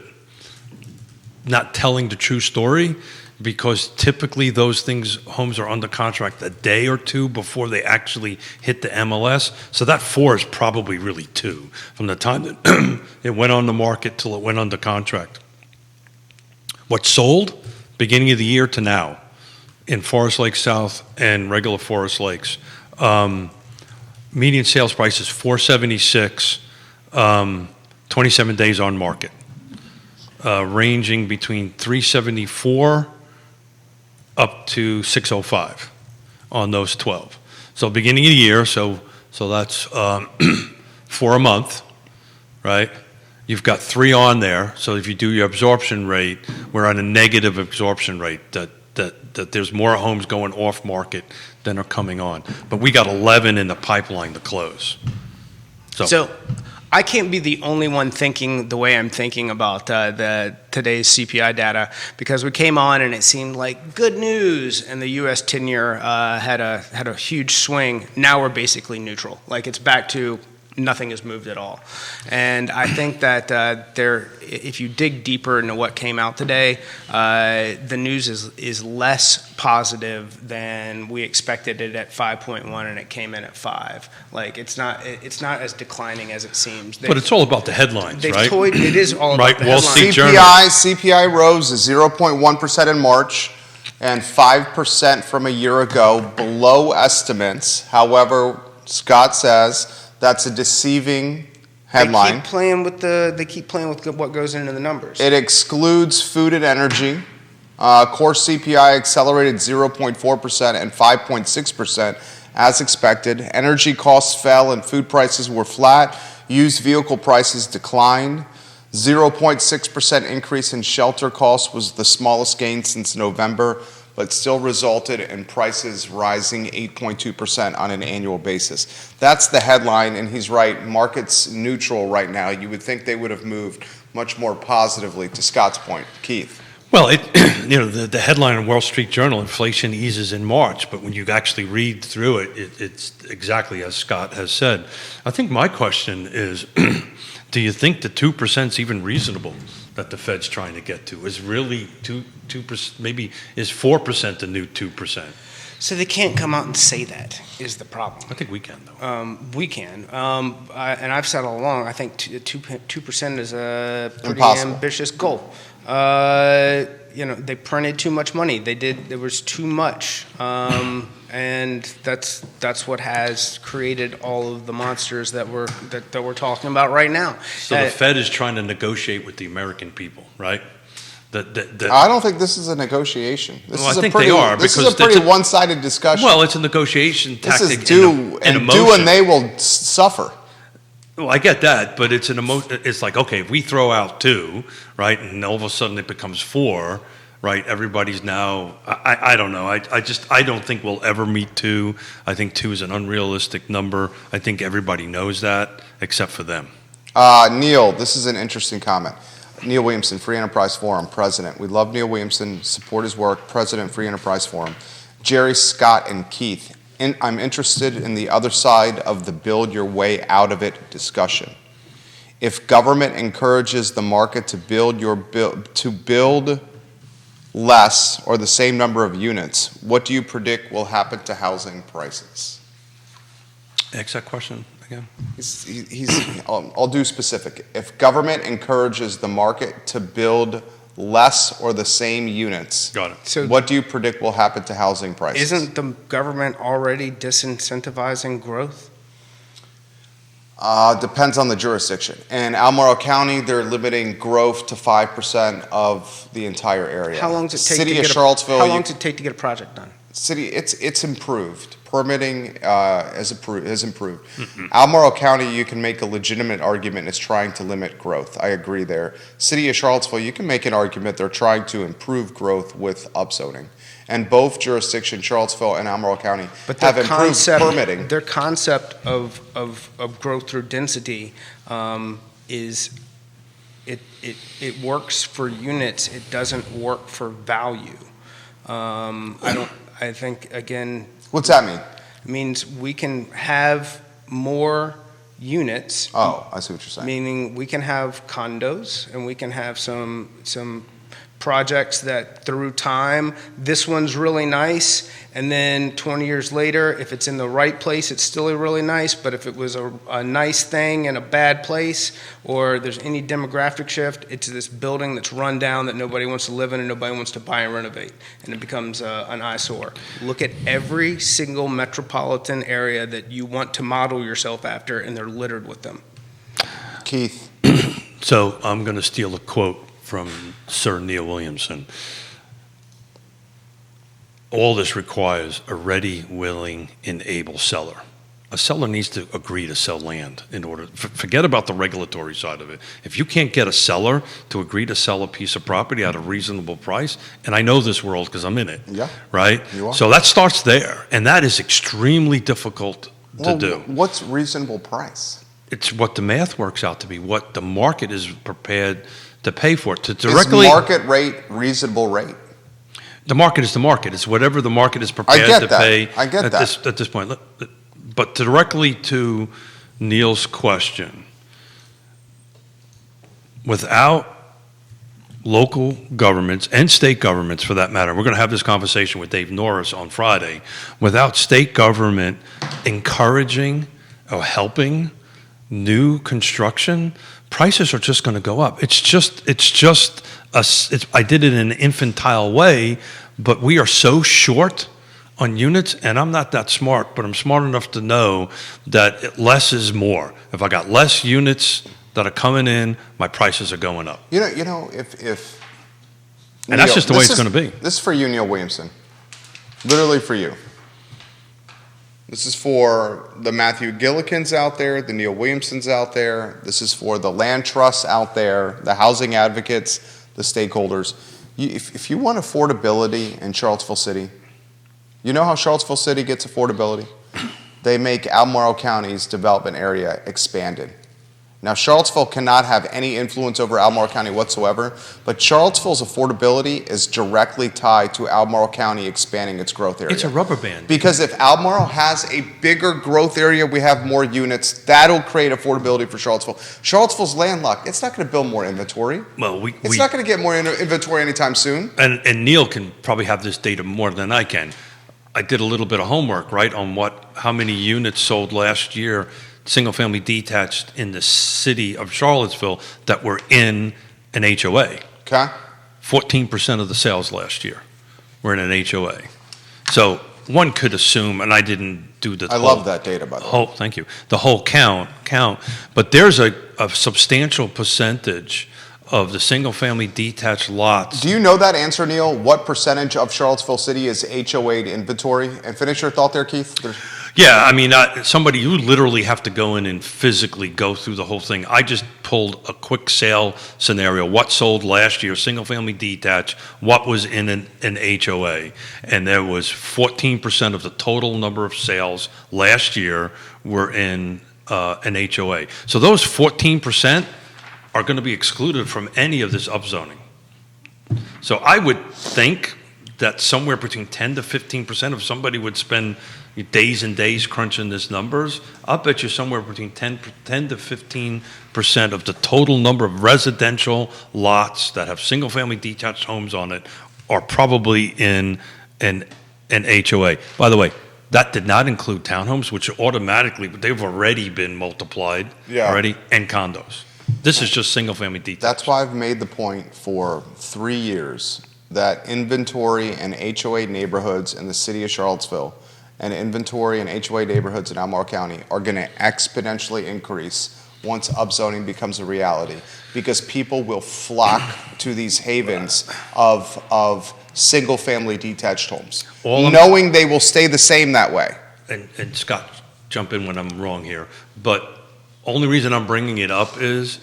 Speaker 2: not telling the true story, because typically those homes are under contract a day or 2 before they actually hit the MLS. So that 4 is probably really 2 from the time that it went on the market till it went under contract. What sold beginning of the year to now in Forest Lake South and regular Forest Lakes, median sales price is $476, 27 days on market, ranging between $374 up to $605 on those 12. So beginning of the year, so that's for a month, right? You've got 3 on there. So if you do your absorption rate, we're on a negative absorption rate, that there's more homes going off market than are coming on. But we got 11 in the pipeline to close.
Speaker 3: So I can't be the only one thinking the way I'm thinking about today's CPI data, because we came on and it seemed like good news, and the U.S. 10-year had a huge swing. Now we're basically neutral. Like, it's back to nothing has moved at all. And I think that if you dig deeper into what came out today, the news is less positive than we expected it at 5.1, and it came in at 5. Like, it's not as declining as it seems.
Speaker 2: But it's all about the headlines,
Speaker 3: They've
Speaker 2: right?
Speaker 3: it is all about
Speaker 2: Right,
Speaker 3: the
Speaker 2: Wall
Speaker 3: headlines.
Speaker 2: Street Journal.
Speaker 1: CPI rose to 0.1% in March and 5% from a year ago, below estimates. However, Scott says that's a deceiving headline.
Speaker 3: They keep playing with what goes into the numbers.
Speaker 1: It excludes food and energy. Core CPI accelerated 0.4% and 5.6% as expected. Energy costs fell and food prices were flat. Used vehicle prices declined. 0.6% increase in shelter costs was the smallest gain since November, but still resulted in prices rising 8.2% on an annual basis. That's the headline, and he's right. Market's neutral right now. You would think they would have moved much more positively, to Scott's point. Keith.
Speaker 2: Well, the headline in Wall Street Journal, inflation eases in March, but when you actually read through it, it's exactly as Scott has said. I think my question is, do you think the 2% is even reasonable that the Fed's trying to get to? Is really 2%, maybe is 4% the new 2%?
Speaker 3: So they can't come out and say that is the problem.
Speaker 2: I think we can, though.
Speaker 3: We can, and I've said all along. I think 2% is a pretty
Speaker 1: Impossible.
Speaker 3: ambitious goal. They printed too much money. There was too much, and that's what has created all of the monsters that we're talking about right now.
Speaker 2: So the Fed is trying to negotiate with the American people, right?
Speaker 1: I don't think this is a negotiation. This
Speaker 2: Well,
Speaker 1: is
Speaker 2: I
Speaker 1: a
Speaker 2: think
Speaker 1: pretty,
Speaker 2: they are,
Speaker 1: This is
Speaker 2: because
Speaker 1: a pretty
Speaker 2: it's a-
Speaker 1: one-sided discussion.
Speaker 2: Well, it's a negotiation
Speaker 1: this
Speaker 2: tactic
Speaker 1: is do
Speaker 2: in
Speaker 1: and
Speaker 2: emotion.
Speaker 1: do, and they will suffer.
Speaker 2: Well, I get that, but it's an emotion. It's like, okay, if we throw out 2, right, and all of a sudden it becomes 4, right? Everybody's now. I don't know. I don't think we'll ever meet 2. I think 2 is an unrealistic number. I think everybody knows that, except for them.
Speaker 1: Neil, this is an interesting comment. Neil Williamson, Free Enterprise Forum, President. We love Neil Williamson, support his work, President, Free Enterprise Forum. Jerry, Scott, and Keith. I'm interested in the other side of the build your way out of it discussion. If government encourages the market to build less or the same number of units, what do you predict will happen to housing prices?
Speaker 2: Ask that question again.
Speaker 1: I'll do specific. If government encourages the market to build less or the same units,
Speaker 2: Got it.
Speaker 3: So
Speaker 1: what do you predict will happen to housing prices?
Speaker 3: isn't the government already disincentivizing growth?
Speaker 1: Depends on the jurisdiction. In Albemarle County, they're limiting growth to 5% of the entire area.
Speaker 3: How long does it take
Speaker 1: City
Speaker 3: to
Speaker 1: of
Speaker 3: get
Speaker 1: Charlottesville,
Speaker 3: How long does it take to get a project done?
Speaker 1: it's improved. Permitting has improved. Albemarle County, you can make a legitimate argument it's trying to limit growth. I agree there. City of Charlottesville, you can make an argument they're trying to improve growth with upzoning. And both jurisdictions, Charlottesville and Albemarle County, have improved permitting.
Speaker 3: Their concept of growth through density is it works for units. It doesn't work for value. I think again.
Speaker 1: What's that mean?
Speaker 3: It means we can have more units.
Speaker 1: Oh, I see what you're saying.
Speaker 3: Meaning we can have condos and we can have some projects that through time, this one's really nice, and then 20 years later, if it's in the right place, it's still really nice, but if it was a nice thing in a bad place, or there's any demographic shift, it's this building that's run down that nobody wants to live in and nobody wants to buy and renovate, and it becomes an eyesore. Look at every single metropolitan area that you want to model yourself after, and they're littered with them.
Speaker 1: Keith.
Speaker 2: So I'm going to steal a quote from Sir Neil Williamson. All this requires a ready, willing, and able seller. A seller needs to agree to sell land in order. Forget about the regulatory side of it. If you can't get a seller to agree to sell a piece of property at a reasonable price, and I know this world because I'm in it,
Speaker 1: Yeah,
Speaker 2: right?
Speaker 1: you are.
Speaker 2: So that starts there, and that is extremely difficult to do.
Speaker 1: What's reasonable price?
Speaker 2: It's what the math works out to be, what the market is prepared to pay for it. To
Speaker 1: Is
Speaker 2: directly,
Speaker 1: market rate reasonable rate?
Speaker 2: the market is the market. It's whatever the market is prepared
Speaker 1: get
Speaker 2: to
Speaker 1: that.
Speaker 2: pay
Speaker 1: I get
Speaker 2: at
Speaker 1: that.
Speaker 2: this point. But directly to Neil's question, without local governments and state governments for that matter, we're going to have this conversation with Dave Norris on Friday, without state government encouraging or helping new construction, prices are just going to go up. I did it in an infantile way, but we are so short on units, and I'm not that smart, but I'm smart enough to know that less is more. If I got less units that are coming in, my prices are going up.
Speaker 1: You know, if
Speaker 2: And that's just the way it's going to be.
Speaker 1: This is for you, Neil Williamson. Literally for you. This is for the Matthew Gillikins out there, the Neil Williamsons out there. This is for the land trusts out there, the housing advocates, the stakeholders. If you want affordability in Charlottesville City, you know how Charlottesville City gets affordability? They make Albemarle County's development area expanded. Now, Charlottesville cannot have any influence over Albemarle County whatsoever, but Charlottesville's affordability is directly tied to Albemarle County expanding its growth area.
Speaker 2: It's a rubber band.
Speaker 1: Because if Albemarle has a bigger growth area, we have more units, that'll create affordability for Charlottesville. Charlottesville's landlocked. It's not going to build more inventory.
Speaker 2: Well,
Speaker 1: It's not going to get more inventory anytime soon.
Speaker 2: and Neil can probably have this data more than I can. I did a little bit of homework, right, on how many units sold last year, single-family detached in the city of Charlottesville that were in an HOA.
Speaker 1: Okay.
Speaker 2: 14% of the sales last year were in an HOA. So one could assume, and I didn't do the
Speaker 1: I love that data, by the way.
Speaker 2: thank you. The whole count, but there's a substantial percentage of the single-family detached lots.
Speaker 1: Do you know that answer, Neil? What percentage of Charlottesville City is HOA inventory? And finish your thought there, Keith.
Speaker 2: Yeah, I mean, somebody, you literally have to go in and physically go through the whole thing. I just pulled a quick sale scenario. What sold last year, single-family detached, what was in an HOA? And there was 14% of the total number of sales last year were in an HOA. So those 14% are going to be excluded from any of this upzoning. So I would think that somewhere between 10 to 15% of somebody would spend days and days crunching these numbers. I'll bet you somewhere between 10 to 15% of the total number of residential lots that have single-family detached homes on it are probably in an HOA. By the way, that did not include townhomes, which automatically, they've already been multiplied already, and condos. This is just single-family detached.
Speaker 1: That's why I've made the point for 3 years that inventory and HOA neighborhoods in the city of Charlottesville and inventory and HOA neighborhoods in Albemarle County are going to exponentially increase once upzoning becomes a reality, because people will flock to these havens of single-family detached homes, knowing they will stay the same that way.
Speaker 2: And Scott, jump in when I'm wrong here, but only reason I'm bringing it up is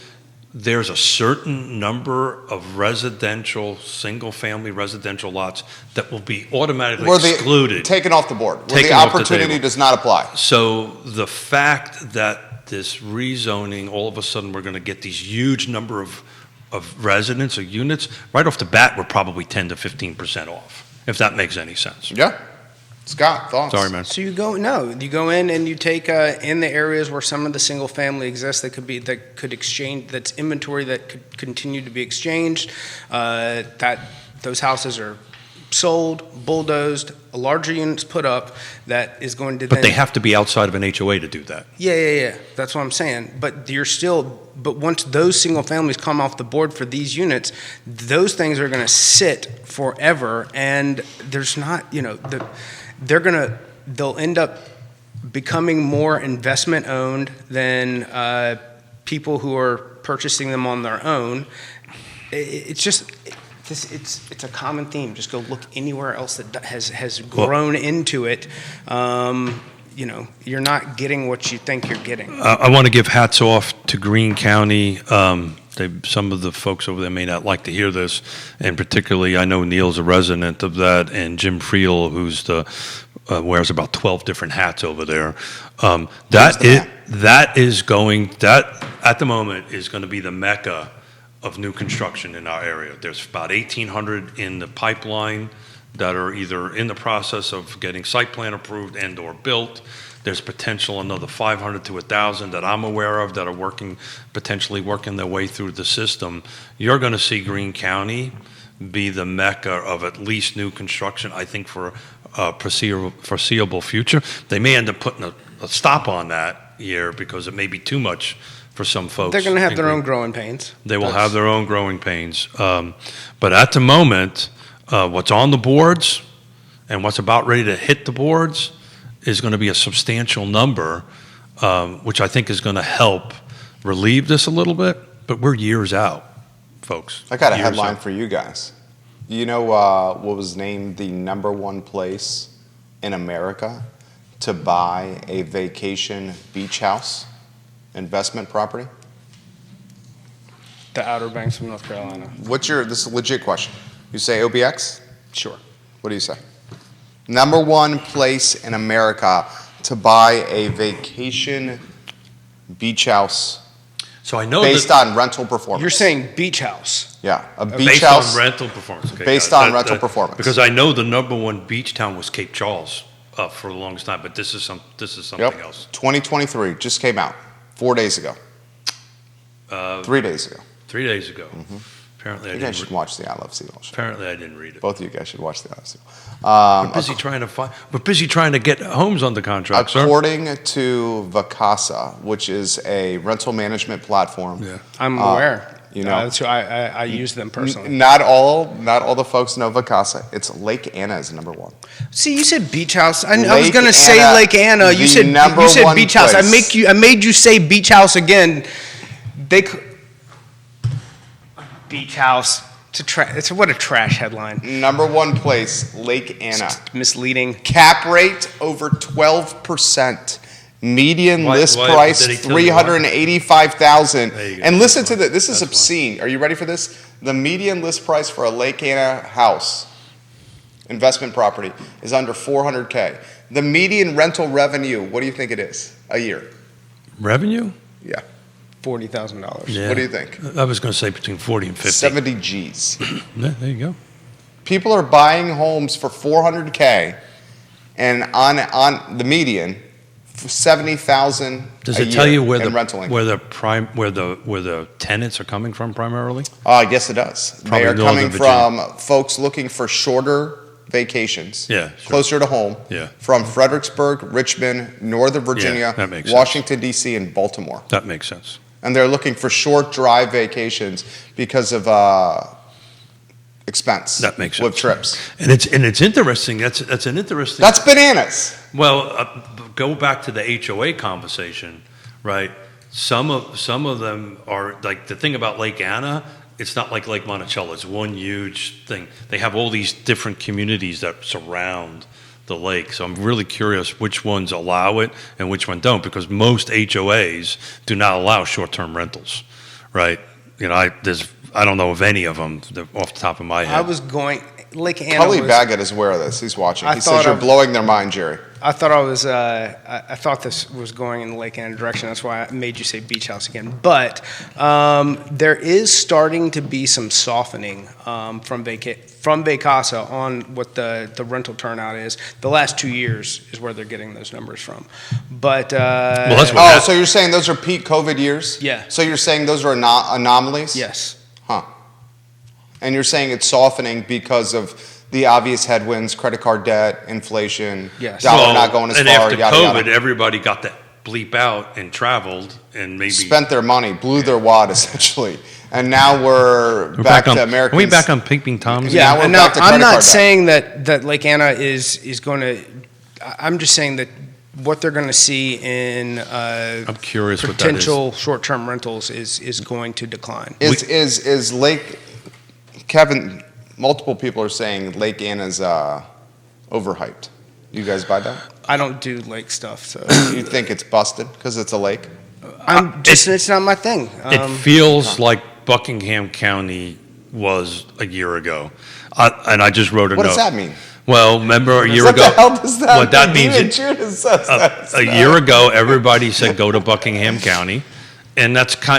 Speaker 2: there's a certain number of residential, single-family residential lots that will be automatically excluded.
Speaker 1: Taken off the board, where the opportunity does not apply.
Speaker 2: So the fact that this rezoning, all of a sudden we're going to get these huge number of residents or units, right off the bat, we're probably 10 to 15% off, if that makes any sense.
Speaker 1: Yeah. Scott, thoughts?
Speaker 2: Sorry, man.
Speaker 3: So you go in and you take in the areas where some of the single family exists that could exchange, that's inventory that could continue to be exchanged, that those houses are sold, bulldozed, a larger units put up that is going to
Speaker 2: But they have to be outside of an HOA to do that.
Speaker 3: Yeah. That's what I'm saying. But once those single families come off the board for these units, those things are going to sit forever, and there's not, they'll end up becoming more investment owned than people who are purchasing them on their own. It's a common theme. Just go look anywhere else that has grown into it. You're not getting what you think you're getting.
Speaker 2: I want to give hats off to Greene County. Some of the folks over there may not like to hear this, and particularly I know Neil's a resident of that, and Jim Friel, who's wears about 12 different hats over there. That at the moment is going to be the mecca of new construction in our area. There's about 1,800 in the pipeline that are either in the process of getting site plan approved and or built. There's potential another 500 to 1,000 that I'm aware of that are potentially working their way through the system. You're going to see Greene County be the mecca of at least new construction, I think, for a foreseeable future. They may end up putting a stop on that year because it may be too much for some folks.
Speaker 3: They're going to have their own growing pains.
Speaker 2: They will have their own growing pains. But at the moment, what's on the boards and what's about ready to hit the boards is going to be a substantial number, which I think is going to help relieve this a little bit. But we're years out, folks.
Speaker 1: I got a headline for you guys. You know what was named the #1 place in America to buy a vacation beach house investment property?
Speaker 3: The Outer Banks of North Carolina.
Speaker 1: This is a legit question. You say OBX?
Speaker 3: Sure.
Speaker 1: What do you say? #1 place in America to buy a vacation beach house
Speaker 2: So I know
Speaker 1: based on rental performance.
Speaker 3: You're saying beach house.
Speaker 1: Yeah, a beach
Speaker 2: based
Speaker 1: house
Speaker 2: on rental performance. Okay,
Speaker 1: based on rental performance.
Speaker 2: Because I know the #1 beach town was Cape Charles for the longest time, but this is something else.
Speaker 1: 2023 just came out 4 days ago. 3 days ago.
Speaker 2: 3 days ago. Apparently, I
Speaker 1: You guys
Speaker 2: didn't.
Speaker 1: should watch the I Love CVille show.
Speaker 2: Apparently, I didn't read it.
Speaker 1: Both of you guys should watch the I Love CVille.
Speaker 2: We're busy trying to get homes under contract, sir.
Speaker 1: According to Vacasa, which is a rental management platform,
Speaker 2: Yeah.
Speaker 3: I'm aware.
Speaker 1: you know.
Speaker 3: So I use them personally.
Speaker 1: Not all the folks know Vacasa. It's Lake Anna is number one.
Speaker 3: See, you said beach house. I was
Speaker 1: Lake
Speaker 3: gonna say
Speaker 1: Anna,
Speaker 3: Lake Anna. You
Speaker 1: the
Speaker 3: said
Speaker 1: number one
Speaker 3: beach house.
Speaker 1: place.
Speaker 3: I made you say beach house again. Beach house. It's what a trash headline.
Speaker 1: Number one place, Lake Anna.
Speaker 3: Misleading.
Speaker 1: Cap rate over 12%. Median
Speaker 2: Why-
Speaker 1: list
Speaker 2: why-
Speaker 1: price
Speaker 2: did he tell you why?
Speaker 1: $385,000.
Speaker 2: There you go.
Speaker 1: And listen to this. This is
Speaker 2: That's why.
Speaker 1: obscene. Are you ready for this? The median list price for a Lake Anna house, investment property, is under $400K. The median rental revenue, what do you think it is a year?
Speaker 2: Revenue?
Speaker 1: Yeah.
Speaker 3: $40,000.
Speaker 2: Yeah.
Speaker 1: What do you think?
Speaker 2: I was going to say between 40 and 50.
Speaker 1: 70 G's.
Speaker 2: Yeah, there you go.
Speaker 1: People are buying homes for $400K, and on the median, $70,000
Speaker 2: Does
Speaker 1: a
Speaker 2: it tell
Speaker 1: year
Speaker 2: you where
Speaker 1: in rental income.
Speaker 2: where the tenants are coming from primarily?
Speaker 1: Yes, it does. They
Speaker 2: Probably
Speaker 1: are
Speaker 2: Northern
Speaker 1: coming
Speaker 2: Virginia.
Speaker 1: from folks looking for shorter vacations,
Speaker 2: Yeah, sure.
Speaker 1: closer to home,
Speaker 2: Yeah.
Speaker 1: from Fredericksburg, Richmond, Northern Virginia,
Speaker 2: that makes sense.
Speaker 1: Washington, D.C., and Baltimore.
Speaker 2: That makes sense.
Speaker 1: And they're looking for short drive vacations because of expense.
Speaker 2: That makes
Speaker 1: with
Speaker 2: sense.
Speaker 1: trips.
Speaker 2: And it's interesting. That's an interesting.
Speaker 1: That's bananas.
Speaker 2: Well, go back to the HOA conversation, right? Some of them are like the thing about Lake Anna. It's not like Lake Monticello. It's one huge thing. They have all these different communities that surround the lake. So I'm really curious which ones allow it and which one don't, because most HOAs do not allow short-term rentals, right? You know, I don't know of any of them off the top of my head.
Speaker 3: I was going. Lake Anna.
Speaker 1: Cully
Speaker 3: was,
Speaker 1: Baggett is aware of this. He's watching.
Speaker 3: I
Speaker 1: He
Speaker 3: thought
Speaker 1: says you're
Speaker 3: of-
Speaker 1: blowing their mind, Jerry.
Speaker 3: I thought I was. I thought this was going in the Lake Anna direction. That's why I made you say beach house again. But there is starting to be some softening from Vacasa on what the rental turnout is. The last 2 years is where they're getting those numbers from. But
Speaker 2: Well, that's what
Speaker 1: Oh,
Speaker 2: happened.
Speaker 1: so you're saying those are peak COVID years?
Speaker 3: Yeah.
Speaker 1: So you're saying those are anomalies?
Speaker 3: yes.
Speaker 1: Huh. And you're saying it's softening because of the obvious headwinds, credit card debt, inflation,
Speaker 3: Yes.
Speaker 1: dollar not going as
Speaker 2: and
Speaker 1: far,
Speaker 2: after
Speaker 1: yada,
Speaker 2: COVID,
Speaker 1: yada.
Speaker 2: everybody got that bleep out and traveled and maybe
Speaker 1: Spent their money, blew their wad essentially. And now we're back
Speaker 2: on,
Speaker 1: to Americans.
Speaker 2: Are we back on Peeping Toms?
Speaker 1: Yeah. Now we're
Speaker 3: and
Speaker 1: back to
Speaker 3: I'm
Speaker 1: credit
Speaker 3: not
Speaker 1: card debt.
Speaker 3: saying that Lake Anna is going to. I'm just saying that what they're going to see in
Speaker 2: I'm curious what that is.
Speaker 3: potential short-term rentals is going to decline.
Speaker 1: Is Lake, Kevin, multiple people are saying Lake Anna's overhyped. You guys buy that?
Speaker 3: I don't do lake stuff, so
Speaker 1: You think it's busted because it's a lake?
Speaker 3: it's not my thing.
Speaker 2: It feels like Buckingham County was a year ago. And I just wrote a
Speaker 1: What
Speaker 2: note.
Speaker 1: does that mean?
Speaker 2: Well, remember a year
Speaker 1: What
Speaker 2: ago.
Speaker 1: the hell does that
Speaker 2: What that
Speaker 1: mean?
Speaker 2: means,
Speaker 1: Even Judith says that.
Speaker 2: a year ago, everybody said go to Buckingham County, and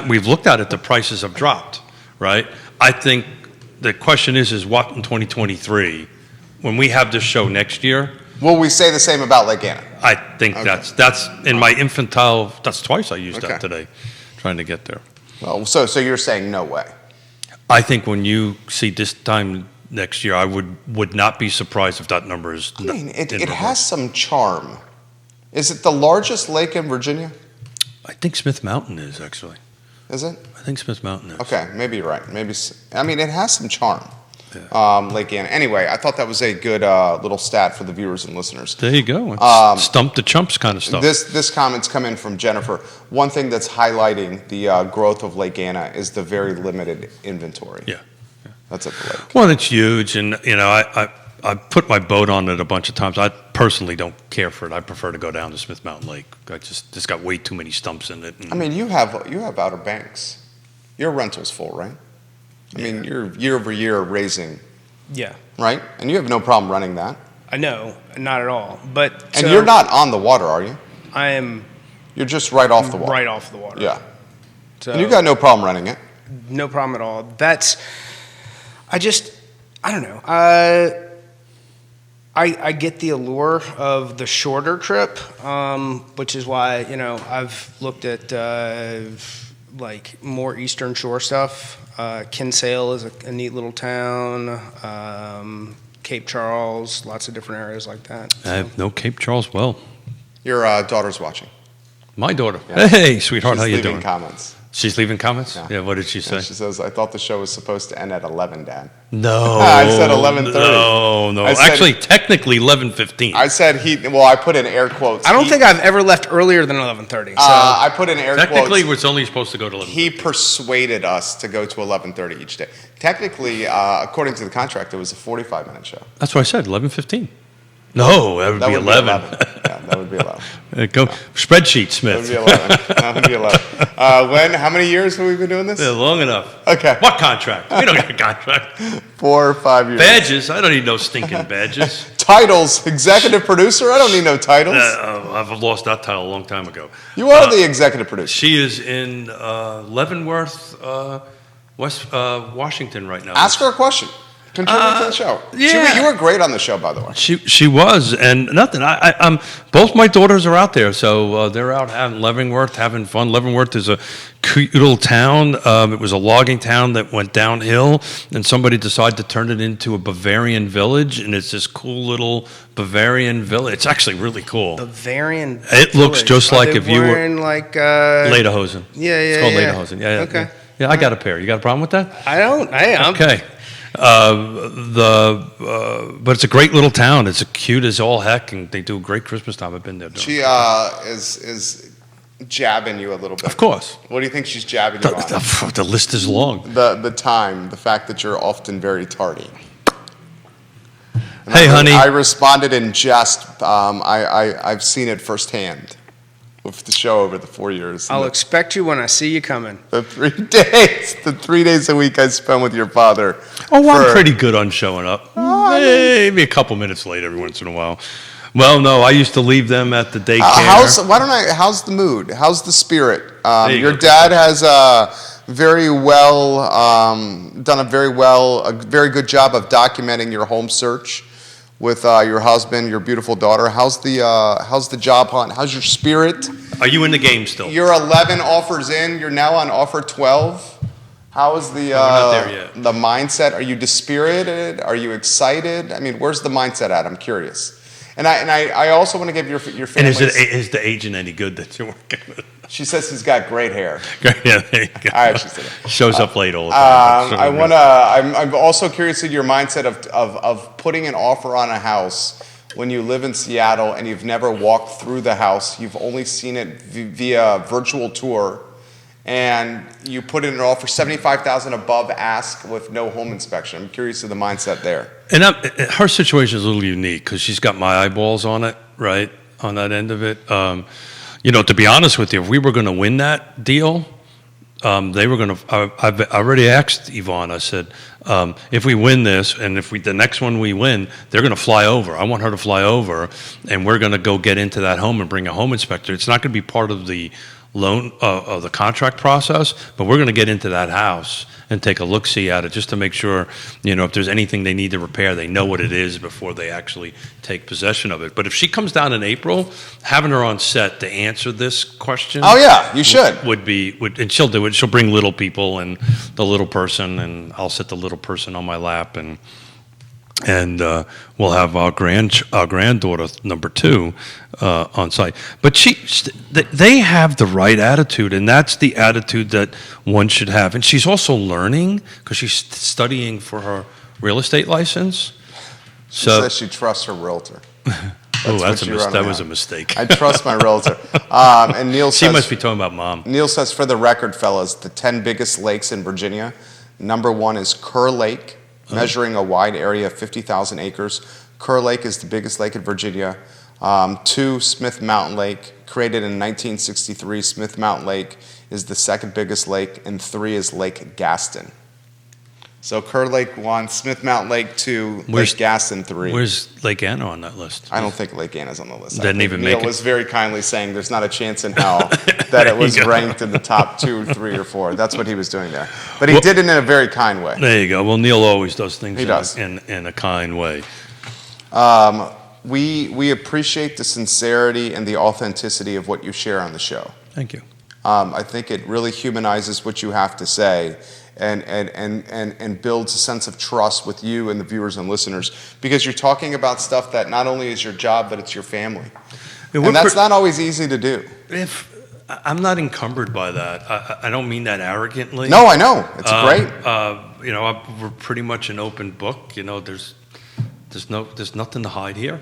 Speaker 2: we've looked at it. The prices have dropped, right? I think the question is what in 2023, when we have this show next year,
Speaker 1: Will we say the same about Lake Anna?
Speaker 2: I think
Speaker 1: Okay.
Speaker 2: that's in my infantile. That's twice I used
Speaker 1: Okay.
Speaker 2: that today, trying to get there.
Speaker 1: Well, so you're saying no way.
Speaker 2: I think when you see this time next year, I would not be surprised if that number is.
Speaker 1: I mean, it
Speaker 2: in
Speaker 1: has some charm. Is it the largest lake in Virginia?
Speaker 2: I think Smith Mountain is actually.
Speaker 1: Is it?
Speaker 2: I think Smith Mountain is.
Speaker 1: Okay, maybe you're right. I mean, it has some charm.
Speaker 2: Yeah.
Speaker 1: Lake Anna. Anyway, I thought that was a good little stat for the viewers and listeners.
Speaker 2: There you go. It's stump the chumps kind of stuff.
Speaker 1: This comment's come in from Jennifer. One thing that's highlighting the growth of Lake Anna is the very limited inventory.
Speaker 2: Yeah.
Speaker 1: That's at the lake.
Speaker 2: Well, it's huge, and you know, I put my boat on it a bunch of times. I personally don't care for it. I prefer to go down to Smith Mountain Lake. It's got way too many stumps in it. And
Speaker 1: I mean, you have Outer Banks. Your rental's full, right? I mean, you're year over year raising,
Speaker 3: Yeah,
Speaker 1: right? And you have no problem running that.
Speaker 3: I know, not at all. But
Speaker 1: And
Speaker 3: so
Speaker 1: you're not on the water, are you?
Speaker 3: I am
Speaker 1: You're just right off the water.
Speaker 3: right off the water.
Speaker 1: Yeah.
Speaker 3: So
Speaker 1: And you got no problem running it.
Speaker 3: no problem at all. I don't know. I get the allure of the shorter trip, which is why, I've looked at like more Eastern Shore stuff. Kinsale is a neat little town. Cape Charles, lots of different areas like that.
Speaker 2: I know Cape Charles well.
Speaker 1: Your daughter's watching.
Speaker 2: My daughter.
Speaker 1: Yeah.
Speaker 2: Hey, sweetheart,
Speaker 1: She's
Speaker 2: how you
Speaker 1: leaving
Speaker 2: doing?
Speaker 1: comments.
Speaker 2: She's leaving comments?
Speaker 1: Yeah.
Speaker 2: Yeah, what did she say?
Speaker 1: And she says, I thought the show was supposed to end at 11, Dad.
Speaker 2: No.
Speaker 1: I said 11:30.
Speaker 2: No.
Speaker 1: I said-
Speaker 2: Actually, technically 11:15.
Speaker 1: I said I put in air quotes.
Speaker 3: I don't think I've ever left earlier than 11:30. So
Speaker 1: I put in air
Speaker 2: Technically,
Speaker 1: quotes.
Speaker 2: it's only supposed to go to 11:15.
Speaker 1: He persuaded us to go to 11:30 each day. Technically, according to the contract, it was a 45-minute show.
Speaker 2: That's what I said, 11:15. No, that would be 11.
Speaker 1: Yeah, that would be 11.
Speaker 2: Go spreadsheet,
Speaker 1: That would
Speaker 2: Smith.
Speaker 1: be 11. That would be 11. How many years have we been doing this?
Speaker 2: Yeah, long enough.
Speaker 1: Okay.
Speaker 2: What contract? We don't get a contract.
Speaker 1: 4 or 5 years.
Speaker 2: Badges? I don't need no stinking badges.
Speaker 1: Titles. Executive producer? I don't need no titles.
Speaker 2: I've lost that title a long time ago.
Speaker 1: You are the executive producer.
Speaker 2: She is in Leavenworth, West Washington right now.
Speaker 1: Ask her a question. Contribute to the show.
Speaker 2: yeah.
Speaker 1: You were great on the show, by the way.
Speaker 2: She was, and nothing. I'm both my daughters are out there, so they're out having Leavenworth, having fun. Leavenworth is a cute little town. It was a logging town that went downhill, and somebody decided to turn it into a Bavarian village, and it's this cool little Bavarian village. It's actually really cool.
Speaker 3: Bavarian.
Speaker 2: It looks
Speaker 3: Village.
Speaker 2: just
Speaker 3: Are
Speaker 2: like
Speaker 3: they
Speaker 2: if you were
Speaker 3: wearing like
Speaker 2: Lederhosen.
Speaker 3: Yeah,
Speaker 2: It's
Speaker 3: yeah,
Speaker 2: called
Speaker 3: yeah.
Speaker 2: Lederhosen. Yeah.
Speaker 3: Okay.
Speaker 2: Yeah, I got a pair. You got a problem with that?
Speaker 3: I don't. Hey, I'm
Speaker 2: Okay. But it's a great little town. It's cute as all heck, and they do a great Christmas time. I've been there.
Speaker 1: She is jabbing you a little bit.
Speaker 2: Of course.
Speaker 1: What do you think she's jabbing you on?
Speaker 2: The list is long.
Speaker 1: The time, the fact that you're often very tardy. And
Speaker 2: Hey, honey.
Speaker 1: I responded in jest. I've seen it firsthand with the show over the 4 years.
Speaker 3: I'll expect you when I see you coming.
Speaker 1: The 3 days, the 3 days a week I spend with your father.
Speaker 2: Oh, I'm
Speaker 1: for-
Speaker 2: pretty good on showing up. Maybe a couple minutes late every once in a while. Well, no, I used to leave them at the daycare.
Speaker 1: How's the mood? How's the spirit?
Speaker 2: There you
Speaker 1: Your
Speaker 2: go.
Speaker 1: dad has done a very good job of documenting your home search with your husband, your beautiful daughter. How's the job hunt? How's your spirit?
Speaker 2: Are you in the game still?
Speaker 1: You're 11 offers in. You're now on offer 12. How is the
Speaker 2: not there yet.
Speaker 1: the mindset? Are you dispirited? Are you excited? I mean, where's the mindset at? I'm curious. And I also want to give your family.
Speaker 2: And is the agent any good that you're working with?
Speaker 1: She says he's got great hair.
Speaker 2: Yeah, there you go.
Speaker 1: I actually said that.
Speaker 2: Shows up late all the time.
Speaker 1: I'm also curious in your mindset of putting an offer on a house when you live in Seattle and you've never walked through the house. You've only seen it via virtual tour, and you put in an offer $75,000 above ask with no home inspection. I'm curious of the mindset there.
Speaker 2: And her situation is a little unique because she's got my eyeballs on it, right, on that end of it. To be honest with you, if we were going to win that deal, they were going to. I already asked Yvonne. I said, if we win this, and if the next one we win, they're going to fly over. I want her to fly over, and we're going to go get into that home and bring a home inspector. It's not going to be part of the loan of the contract process, but we're going to get into that house and take a look-see at it just to make sure, if there's anything they need to repair, they know what it is before they actually take possession of it. But if she comes down in April, having her on set to answer this question,
Speaker 1: Oh yeah, you should.
Speaker 2: and she'll do it. She'll bring little people and the little person, and I'll set the little person on my lap, and we'll have our granddaughter number 2 on site. But they have the right attitude, and that's the attitude that one should have. And she's also learning because she's studying for her real estate license.
Speaker 1: She says she trusts her realtor.
Speaker 2: That was a mistake.
Speaker 1: I trust my realtor. And Neil
Speaker 2: She
Speaker 1: says,
Speaker 2: must be talking about mom.
Speaker 1: Neil says, for the record, fellas, the 10 biggest lakes in Virginia. Number 1 is Kerr Lake, measuring a wide area of 50,000 acres. Kerr Lake is the biggest lake in Virginia. 2, Smith Mountain Lake, created in 1963. Smith Mountain Lake is the second biggest lake, and 3 is Lake Gaston. So Kerr Lake 1, Smith Mountain Lake 2, Lake Gaston 3.
Speaker 2: Where's Lake Anna on that list?
Speaker 1: I don't think Lake Anna's on the list.
Speaker 2: Didn't even
Speaker 1: Neil
Speaker 2: make it.
Speaker 1: was very kindly saying there's not a chance in hell that it was ranked in the top 2, 3, or 4. That's what he was doing there. But he did it in a very kind way.
Speaker 2: There you go. Well, Neil always does things
Speaker 1: does.
Speaker 2: in a kind way.
Speaker 1: We appreciate the sincerity and the authenticity of what you share on the show.
Speaker 2: Thank you.
Speaker 1: I think it really humanizes what you have to say and builds a sense of trust with you and the viewers and listeners, because you're talking about stuff that not only is your job, but it's your family. And that's not always easy to do.
Speaker 2: I'm not encumbered by that. I don't mean that arrogantly.
Speaker 1: No, I know. It's great.
Speaker 2: We're pretty much an open book. There's nothing to hide here.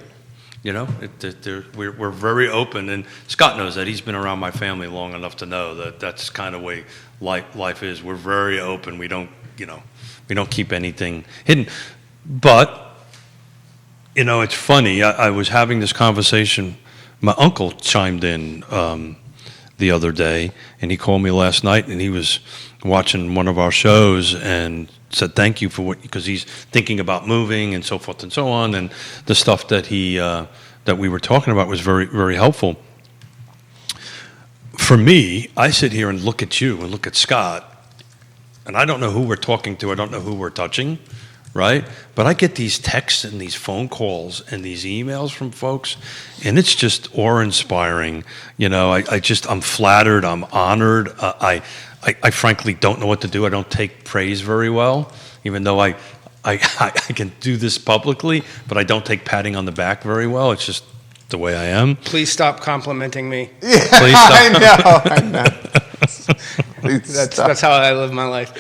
Speaker 2: We're very open, and Scott knows that. He's been around my family long enough to know that that's kind of the way life is. We're very open. We don't keep anything hidden. But it's funny. I was having this conversation. My uncle chimed in the other day, and he called me last night, and he was watching one of our shows and said thank you for because he's thinking about moving and so forth and so on, and the stuff that that we were talking about was very, very helpful. For me, I sit here and look at you and look at Scott, and I don't know who we're talking to. I don't know who we're touching, right? But I get these texts and these phone calls and these emails from folks, and it's just awe-inspiring. I'm flattered. I'm honored. I frankly don't know what to do. I don't take praise very well, even though I can do this publicly, but I don't take patting on the back very well. It's just the way I am.
Speaker 3: Please stop complimenting me.
Speaker 1: Yeah, please stop. I know.
Speaker 3: That's how I live my life.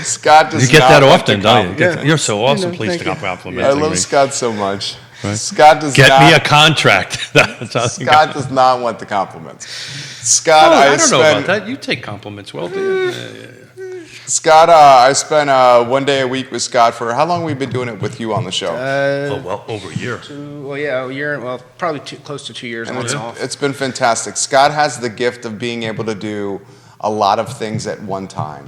Speaker 1: Scott does
Speaker 2: You get
Speaker 1: not
Speaker 2: that
Speaker 1: want
Speaker 2: often,
Speaker 1: to
Speaker 2: don't you?
Speaker 1: compliment.
Speaker 2: You're so awesome. Please
Speaker 3: thank
Speaker 2: stop
Speaker 3: you.
Speaker 2: complimenting
Speaker 1: I
Speaker 2: me.
Speaker 1: love Scott so much.
Speaker 2: Right.
Speaker 1: Scott does
Speaker 2: Get
Speaker 1: not.
Speaker 2: me a contract. That's how
Speaker 1: Scott does not want the compliments. Scott,
Speaker 2: I don't know about that. You take compliments well, do you? Yeah.
Speaker 1: Scott, I spent 1 day a week with Scott for how long? We've been doing it with you on the show.
Speaker 2: Over a year.
Speaker 3: A year. Well, probably close to 2 years.
Speaker 1: And it's been fantastic. Scott has the gift of being able to do a lot of things at one time,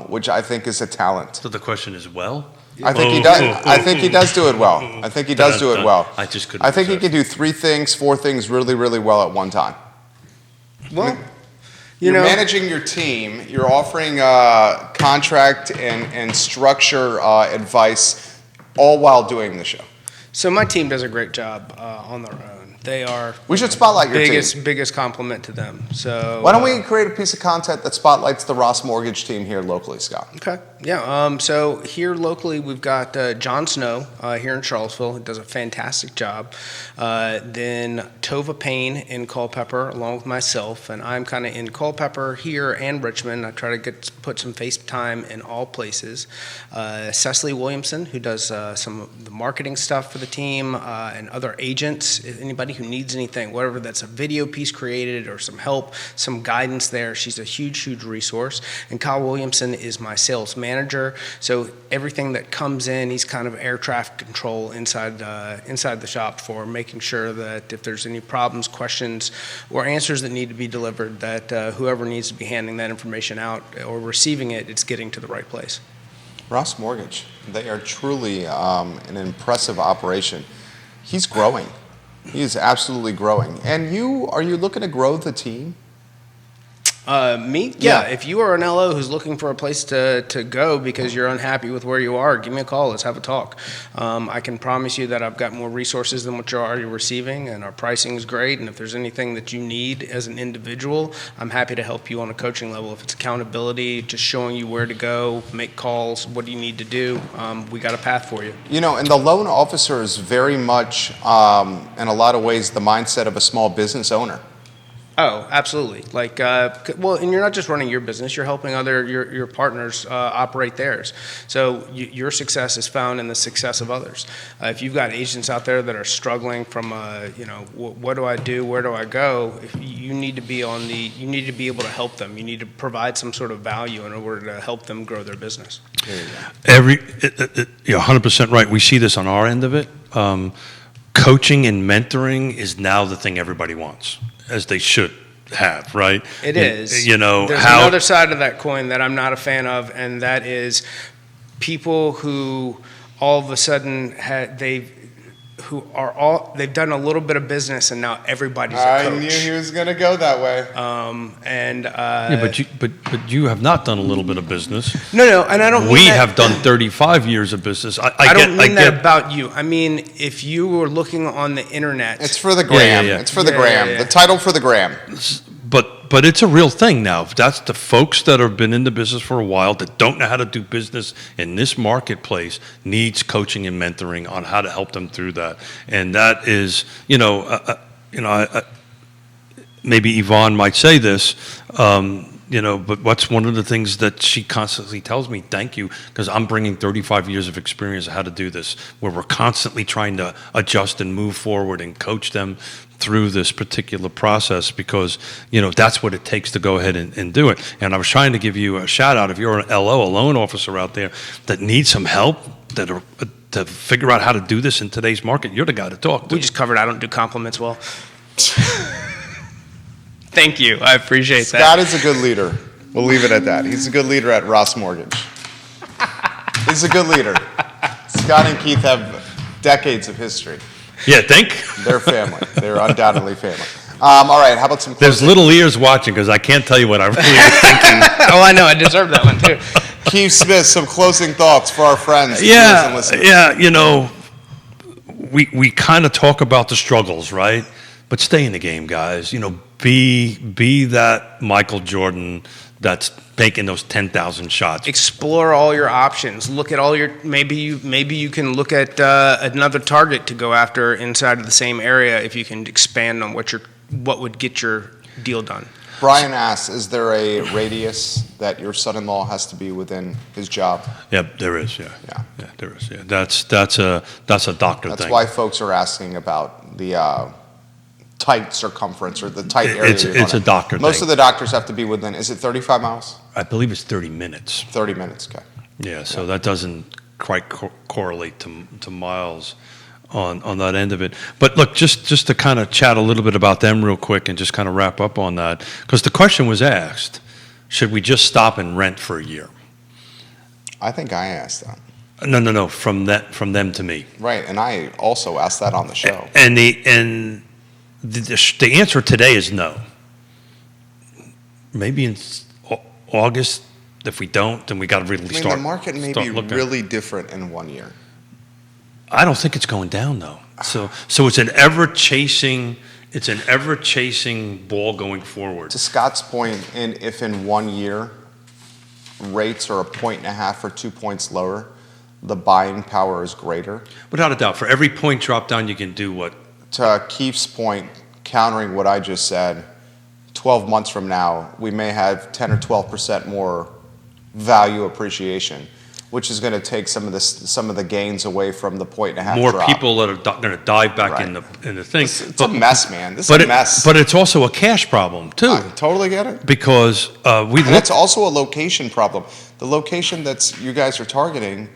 Speaker 1: which I think is a talent.
Speaker 2: So the question is,
Speaker 1: I think he does. I think he does do it well. I think he does do it well.
Speaker 2: I just couldn't.
Speaker 1: I think he can do 3 things, 4 things really, really well at one time.
Speaker 3: Well,
Speaker 1: You're managing your team. You're offering contract and structure advice, all while doing the show.
Speaker 3: So my team does a great job on their own. They are.
Speaker 1: We should spotlight your team.
Speaker 3: Biggest compliment to them. So
Speaker 1: why don't we create a piece of content that spotlights the Ross Mortgage team here locally, Scott?
Speaker 3: Okay. Yeah. So here locally, we've got John Snow here in Charlottesville, who does a fantastic job. Then Tova Payne in Culpeper, along with myself, and I'm kind of in Culpeper here and Richmond. I try to put some face time in all places. Cecily Williamson, who does some of the marketing stuff for the team, and other agents. Anybody who needs anything, whatever that's a video piece created or some help, some guidance there, she's a huge, huge resource. And Kyle Williamson is my sales manager, so everything that comes in, he's kind of air traffic control inside the shop for making sure that if there's any problems, questions, or answers that need to be delivered, that whoever needs to be handing that information out or receiving it, it's getting to the right place.
Speaker 1: Ross Mortgage, they are truly an impressive operation. He's growing. He is absolutely growing. And are you looking to grow the team?
Speaker 3: Me? Yeah. If you are an LO who's looking for a place to go because you're unhappy with where you are, give me a call. Let's have a talk. I can promise you that I've got more resources than what you're already receiving, and our pricing is great. And if there's anything that you need as an individual, I'm happy to help you on a coaching level. If it's accountability, just showing you where to go, make calls, what do you need to do, we got a path for you.
Speaker 1: And the loan officer is very much, in a lot of ways, the mindset of a small business owner.
Speaker 3: Oh, absolutely. And you're not just running your business, you're helping your partners operate theirs. So your success is found in the success of others. If you've got agents out there that are struggling from, what do I do, where do I go, you need to be you need to be able to help them. You need to provide some sort of value in order to help them grow their business.
Speaker 2: You're 100% right. We see this on our end of it. Coaching and mentoring is now the thing everybody wants, as they should have, right?
Speaker 3: It is. There's another side of that coin that I'm not a fan of, and that is people who all of a sudden they've done a little bit of business and now everybody's a coach.
Speaker 1: I knew he was going to go that way.
Speaker 2: But you have not done a little bit of business.
Speaker 3: No, and I don't mean
Speaker 2: We have done 35 years of business.
Speaker 3: I don't mean that about you. I mean, if you were looking on the internet.
Speaker 1: It's for the gram.
Speaker 2: Yeah.
Speaker 1: It's for the gram.
Speaker 3: Yeah.
Speaker 1: The title for the gram.
Speaker 2: But but it's a real thing now. That's the folks that have been in the business for a while that don't know how to do business in this marketplace needs coaching and mentoring on how to help them through that. And that is, maybe Yvonne might say this, but what's one of the things that she constantly tells me, thank you, because I'm bringing 35 years of experience of how to do this, where we're constantly trying to adjust and move forward and coach them through this particular process, because, that's what it takes to go ahead and do it. And I was trying to give you a shout out. If you're an LO, a loan officer out there that needs some help, to figure out how to do this in today's market, you're the guy to talk to.
Speaker 3: We just covered I don't do compliments well. Thank you. I appreciate that.
Speaker 1: Scott is a good leader. We'll leave it at that. He's a good leader at Ross Mortgage. He's a good leader. Scott and Keith have decades of history.
Speaker 2: Yeah, think?
Speaker 1: They're family. They're undoubtedly family. All right, how about some closing?
Speaker 2: There's little ears watching because I can't tell you what I really am thinking.
Speaker 3: Oh, I know. I deserve that one, too.
Speaker 1: Keith Smith, some closing thoughts for our friends, viewers and listeners.
Speaker 2: Yeah, we kind of talk about the struggles, right? But stay in the game, guys. Be that Michael Jordan that's making those 10,000 shots.
Speaker 3: Explore all your options. Look at all your maybe you can look at another target to go after inside of the same area if you can expand on what would get your deal done.
Speaker 1: Brian asks, is there a radius that your son-in-law has to be within his job?
Speaker 2: Yeah, there is. Yeah, there is. Yeah, that's a doctor thing.
Speaker 1: That's why folks are asking about the tight circumference or the tight area.
Speaker 2: It's a doctor thing.
Speaker 1: Most of the doctors have to be within, is it 35 miles?
Speaker 2: I believe it's 30 minutes.
Speaker 1: 30 minutes, okay.
Speaker 2: Yeah, so that doesn't quite correlate to miles on that end of it. But look, just to kind of chat a little bit about them real quick and just kind of wrap up on that, because the question was asked, should we just stop and rent for a year? I
Speaker 1: think I asked that.
Speaker 2: No, from them to me.
Speaker 1: Right, and I also asked that on the show.
Speaker 2: And the answer today is no. Maybe in August, if we don't, then we got to really start.
Speaker 1: The market may be really different in 1 year.
Speaker 2: I don't think it's going down though. So it's an ever chasing ball going forward.
Speaker 1: To Scott's point, and if in 1 year rates are 1.5 or 2 points lower, the buying power is greater.
Speaker 2: Without a doubt, for every point drop down, you can do what?
Speaker 1: To Keith's point, countering what I just said, 12 months from now, we may have 10 or 12% more value appreciation, which is going to take some of the gains away from the 1.5
Speaker 2: more
Speaker 1: drop.
Speaker 2: People that are going to dive back in the thing.
Speaker 1: It's a mess, man. This is a mess.
Speaker 2: But it's also a cash problem too.
Speaker 1: I totally get it.
Speaker 2: Because
Speaker 1: it's also a location problem. The location that you guys are targeting.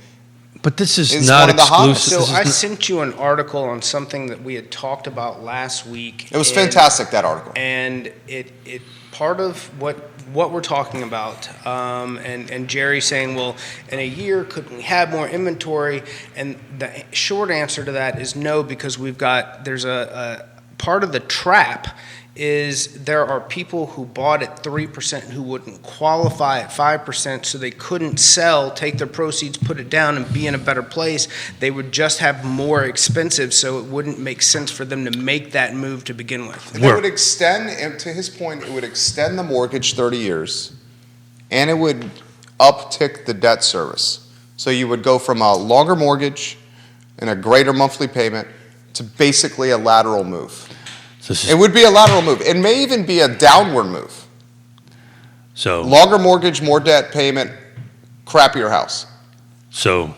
Speaker 2: But this is not exclusive.
Speaker 3: So I sent you an article on something that we had talked about last week.
Speaker 1: It was fantastic, that article.
Speaker 3: And it part of what we're talking about, and Jerry saying, well, in a year, could we have more inventory? And the short answer to that is no, because there's a part of the trap is there are people who bought at 3% who wouldn't qualify at 5%, so they couldn't sell, take their proceeds, put it down, and be in a better place. They would just have more expensive, so it wouldn't make sense for them to make that move to begin with.
Speaker 1: And it would extend, and to his point, it would extend the mortgage 30 years, and it would uptick the debt service. So you would go from a longer mortgage and a greater monthly payment to basically a lateral move. It would be a lateral move. It may even be a downward move.
Speaker 2: So
Speaker 1: longer mortgage, more debt payment, crappier house.
Speaker 2: So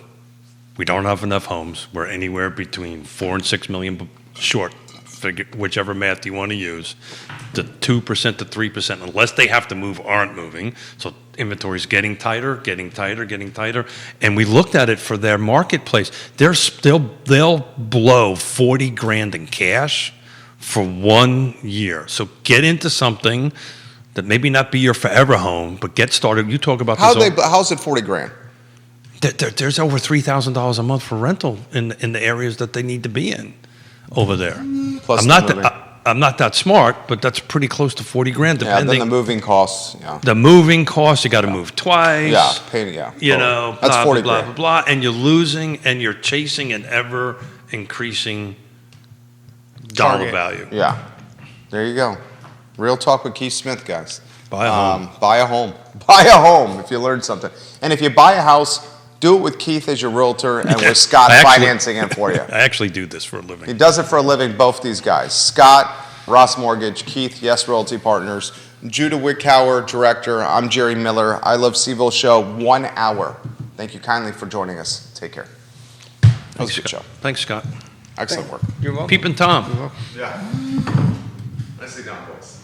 Speaker 2: we don't have enough homes. We're anywhere between 4 and 6 million short, figure, whichever math you want to use. The 2% to 3%, unless they have to move, aren't moving. So inventory is getting tighter. And we looked at it for their marketplace. They'll blow 40 grand in cash for 1 year. So get into something that maybe not be your forever home, but get started. You talk about
Speaker 1: how's it 40 grand?
Speaker 2: There's over $3,000 a month for rental in the areas that they need to be in over there.
Speaker 1: Plus
Speaker 2: I'm not that smart, but that's pretty close to 40 grand depending.
Speaker 1: Yeah, then the moving costs. Yeah.
Speaker 2: The moving costs, you got to move twice.
Speaker 1: You
Speaker 2: know,
Speaker 1: that's 40
Speaker 2: blah,
Speaker 1: grand.
Speaker 2: blah, blah, and you're losing and you're chasing an ever increasing dollar value.
Speaker 1: Yeah, there you go. Real Talk with Keith Smith, guys.
Speaker 2: Buy a home.
Speaker 1: Buy a home. Buy a home if you learned something. And if you buy a house, do it with Keith as your realtor and with Scott financing it for you.
Speaker 2: I actually do this for a living.
Speaker 1: He does it for a living, both these guys. Scott, Ross Mortgage, Keith, Yes Realty Partners, Judah Wickhauer, Director. I'm Jerry Miller. I Love CVille Show, 1 hour. Thank you kindly for joining us. Take care. That was a good show.
Speaker 2: Thanks, Scott.
Speaker 1: Excellent work.
Speaker 3: You're welcome.
Speaker 2: Peeping Tom.
Speaker 1: Yeah. Nicely done, boys.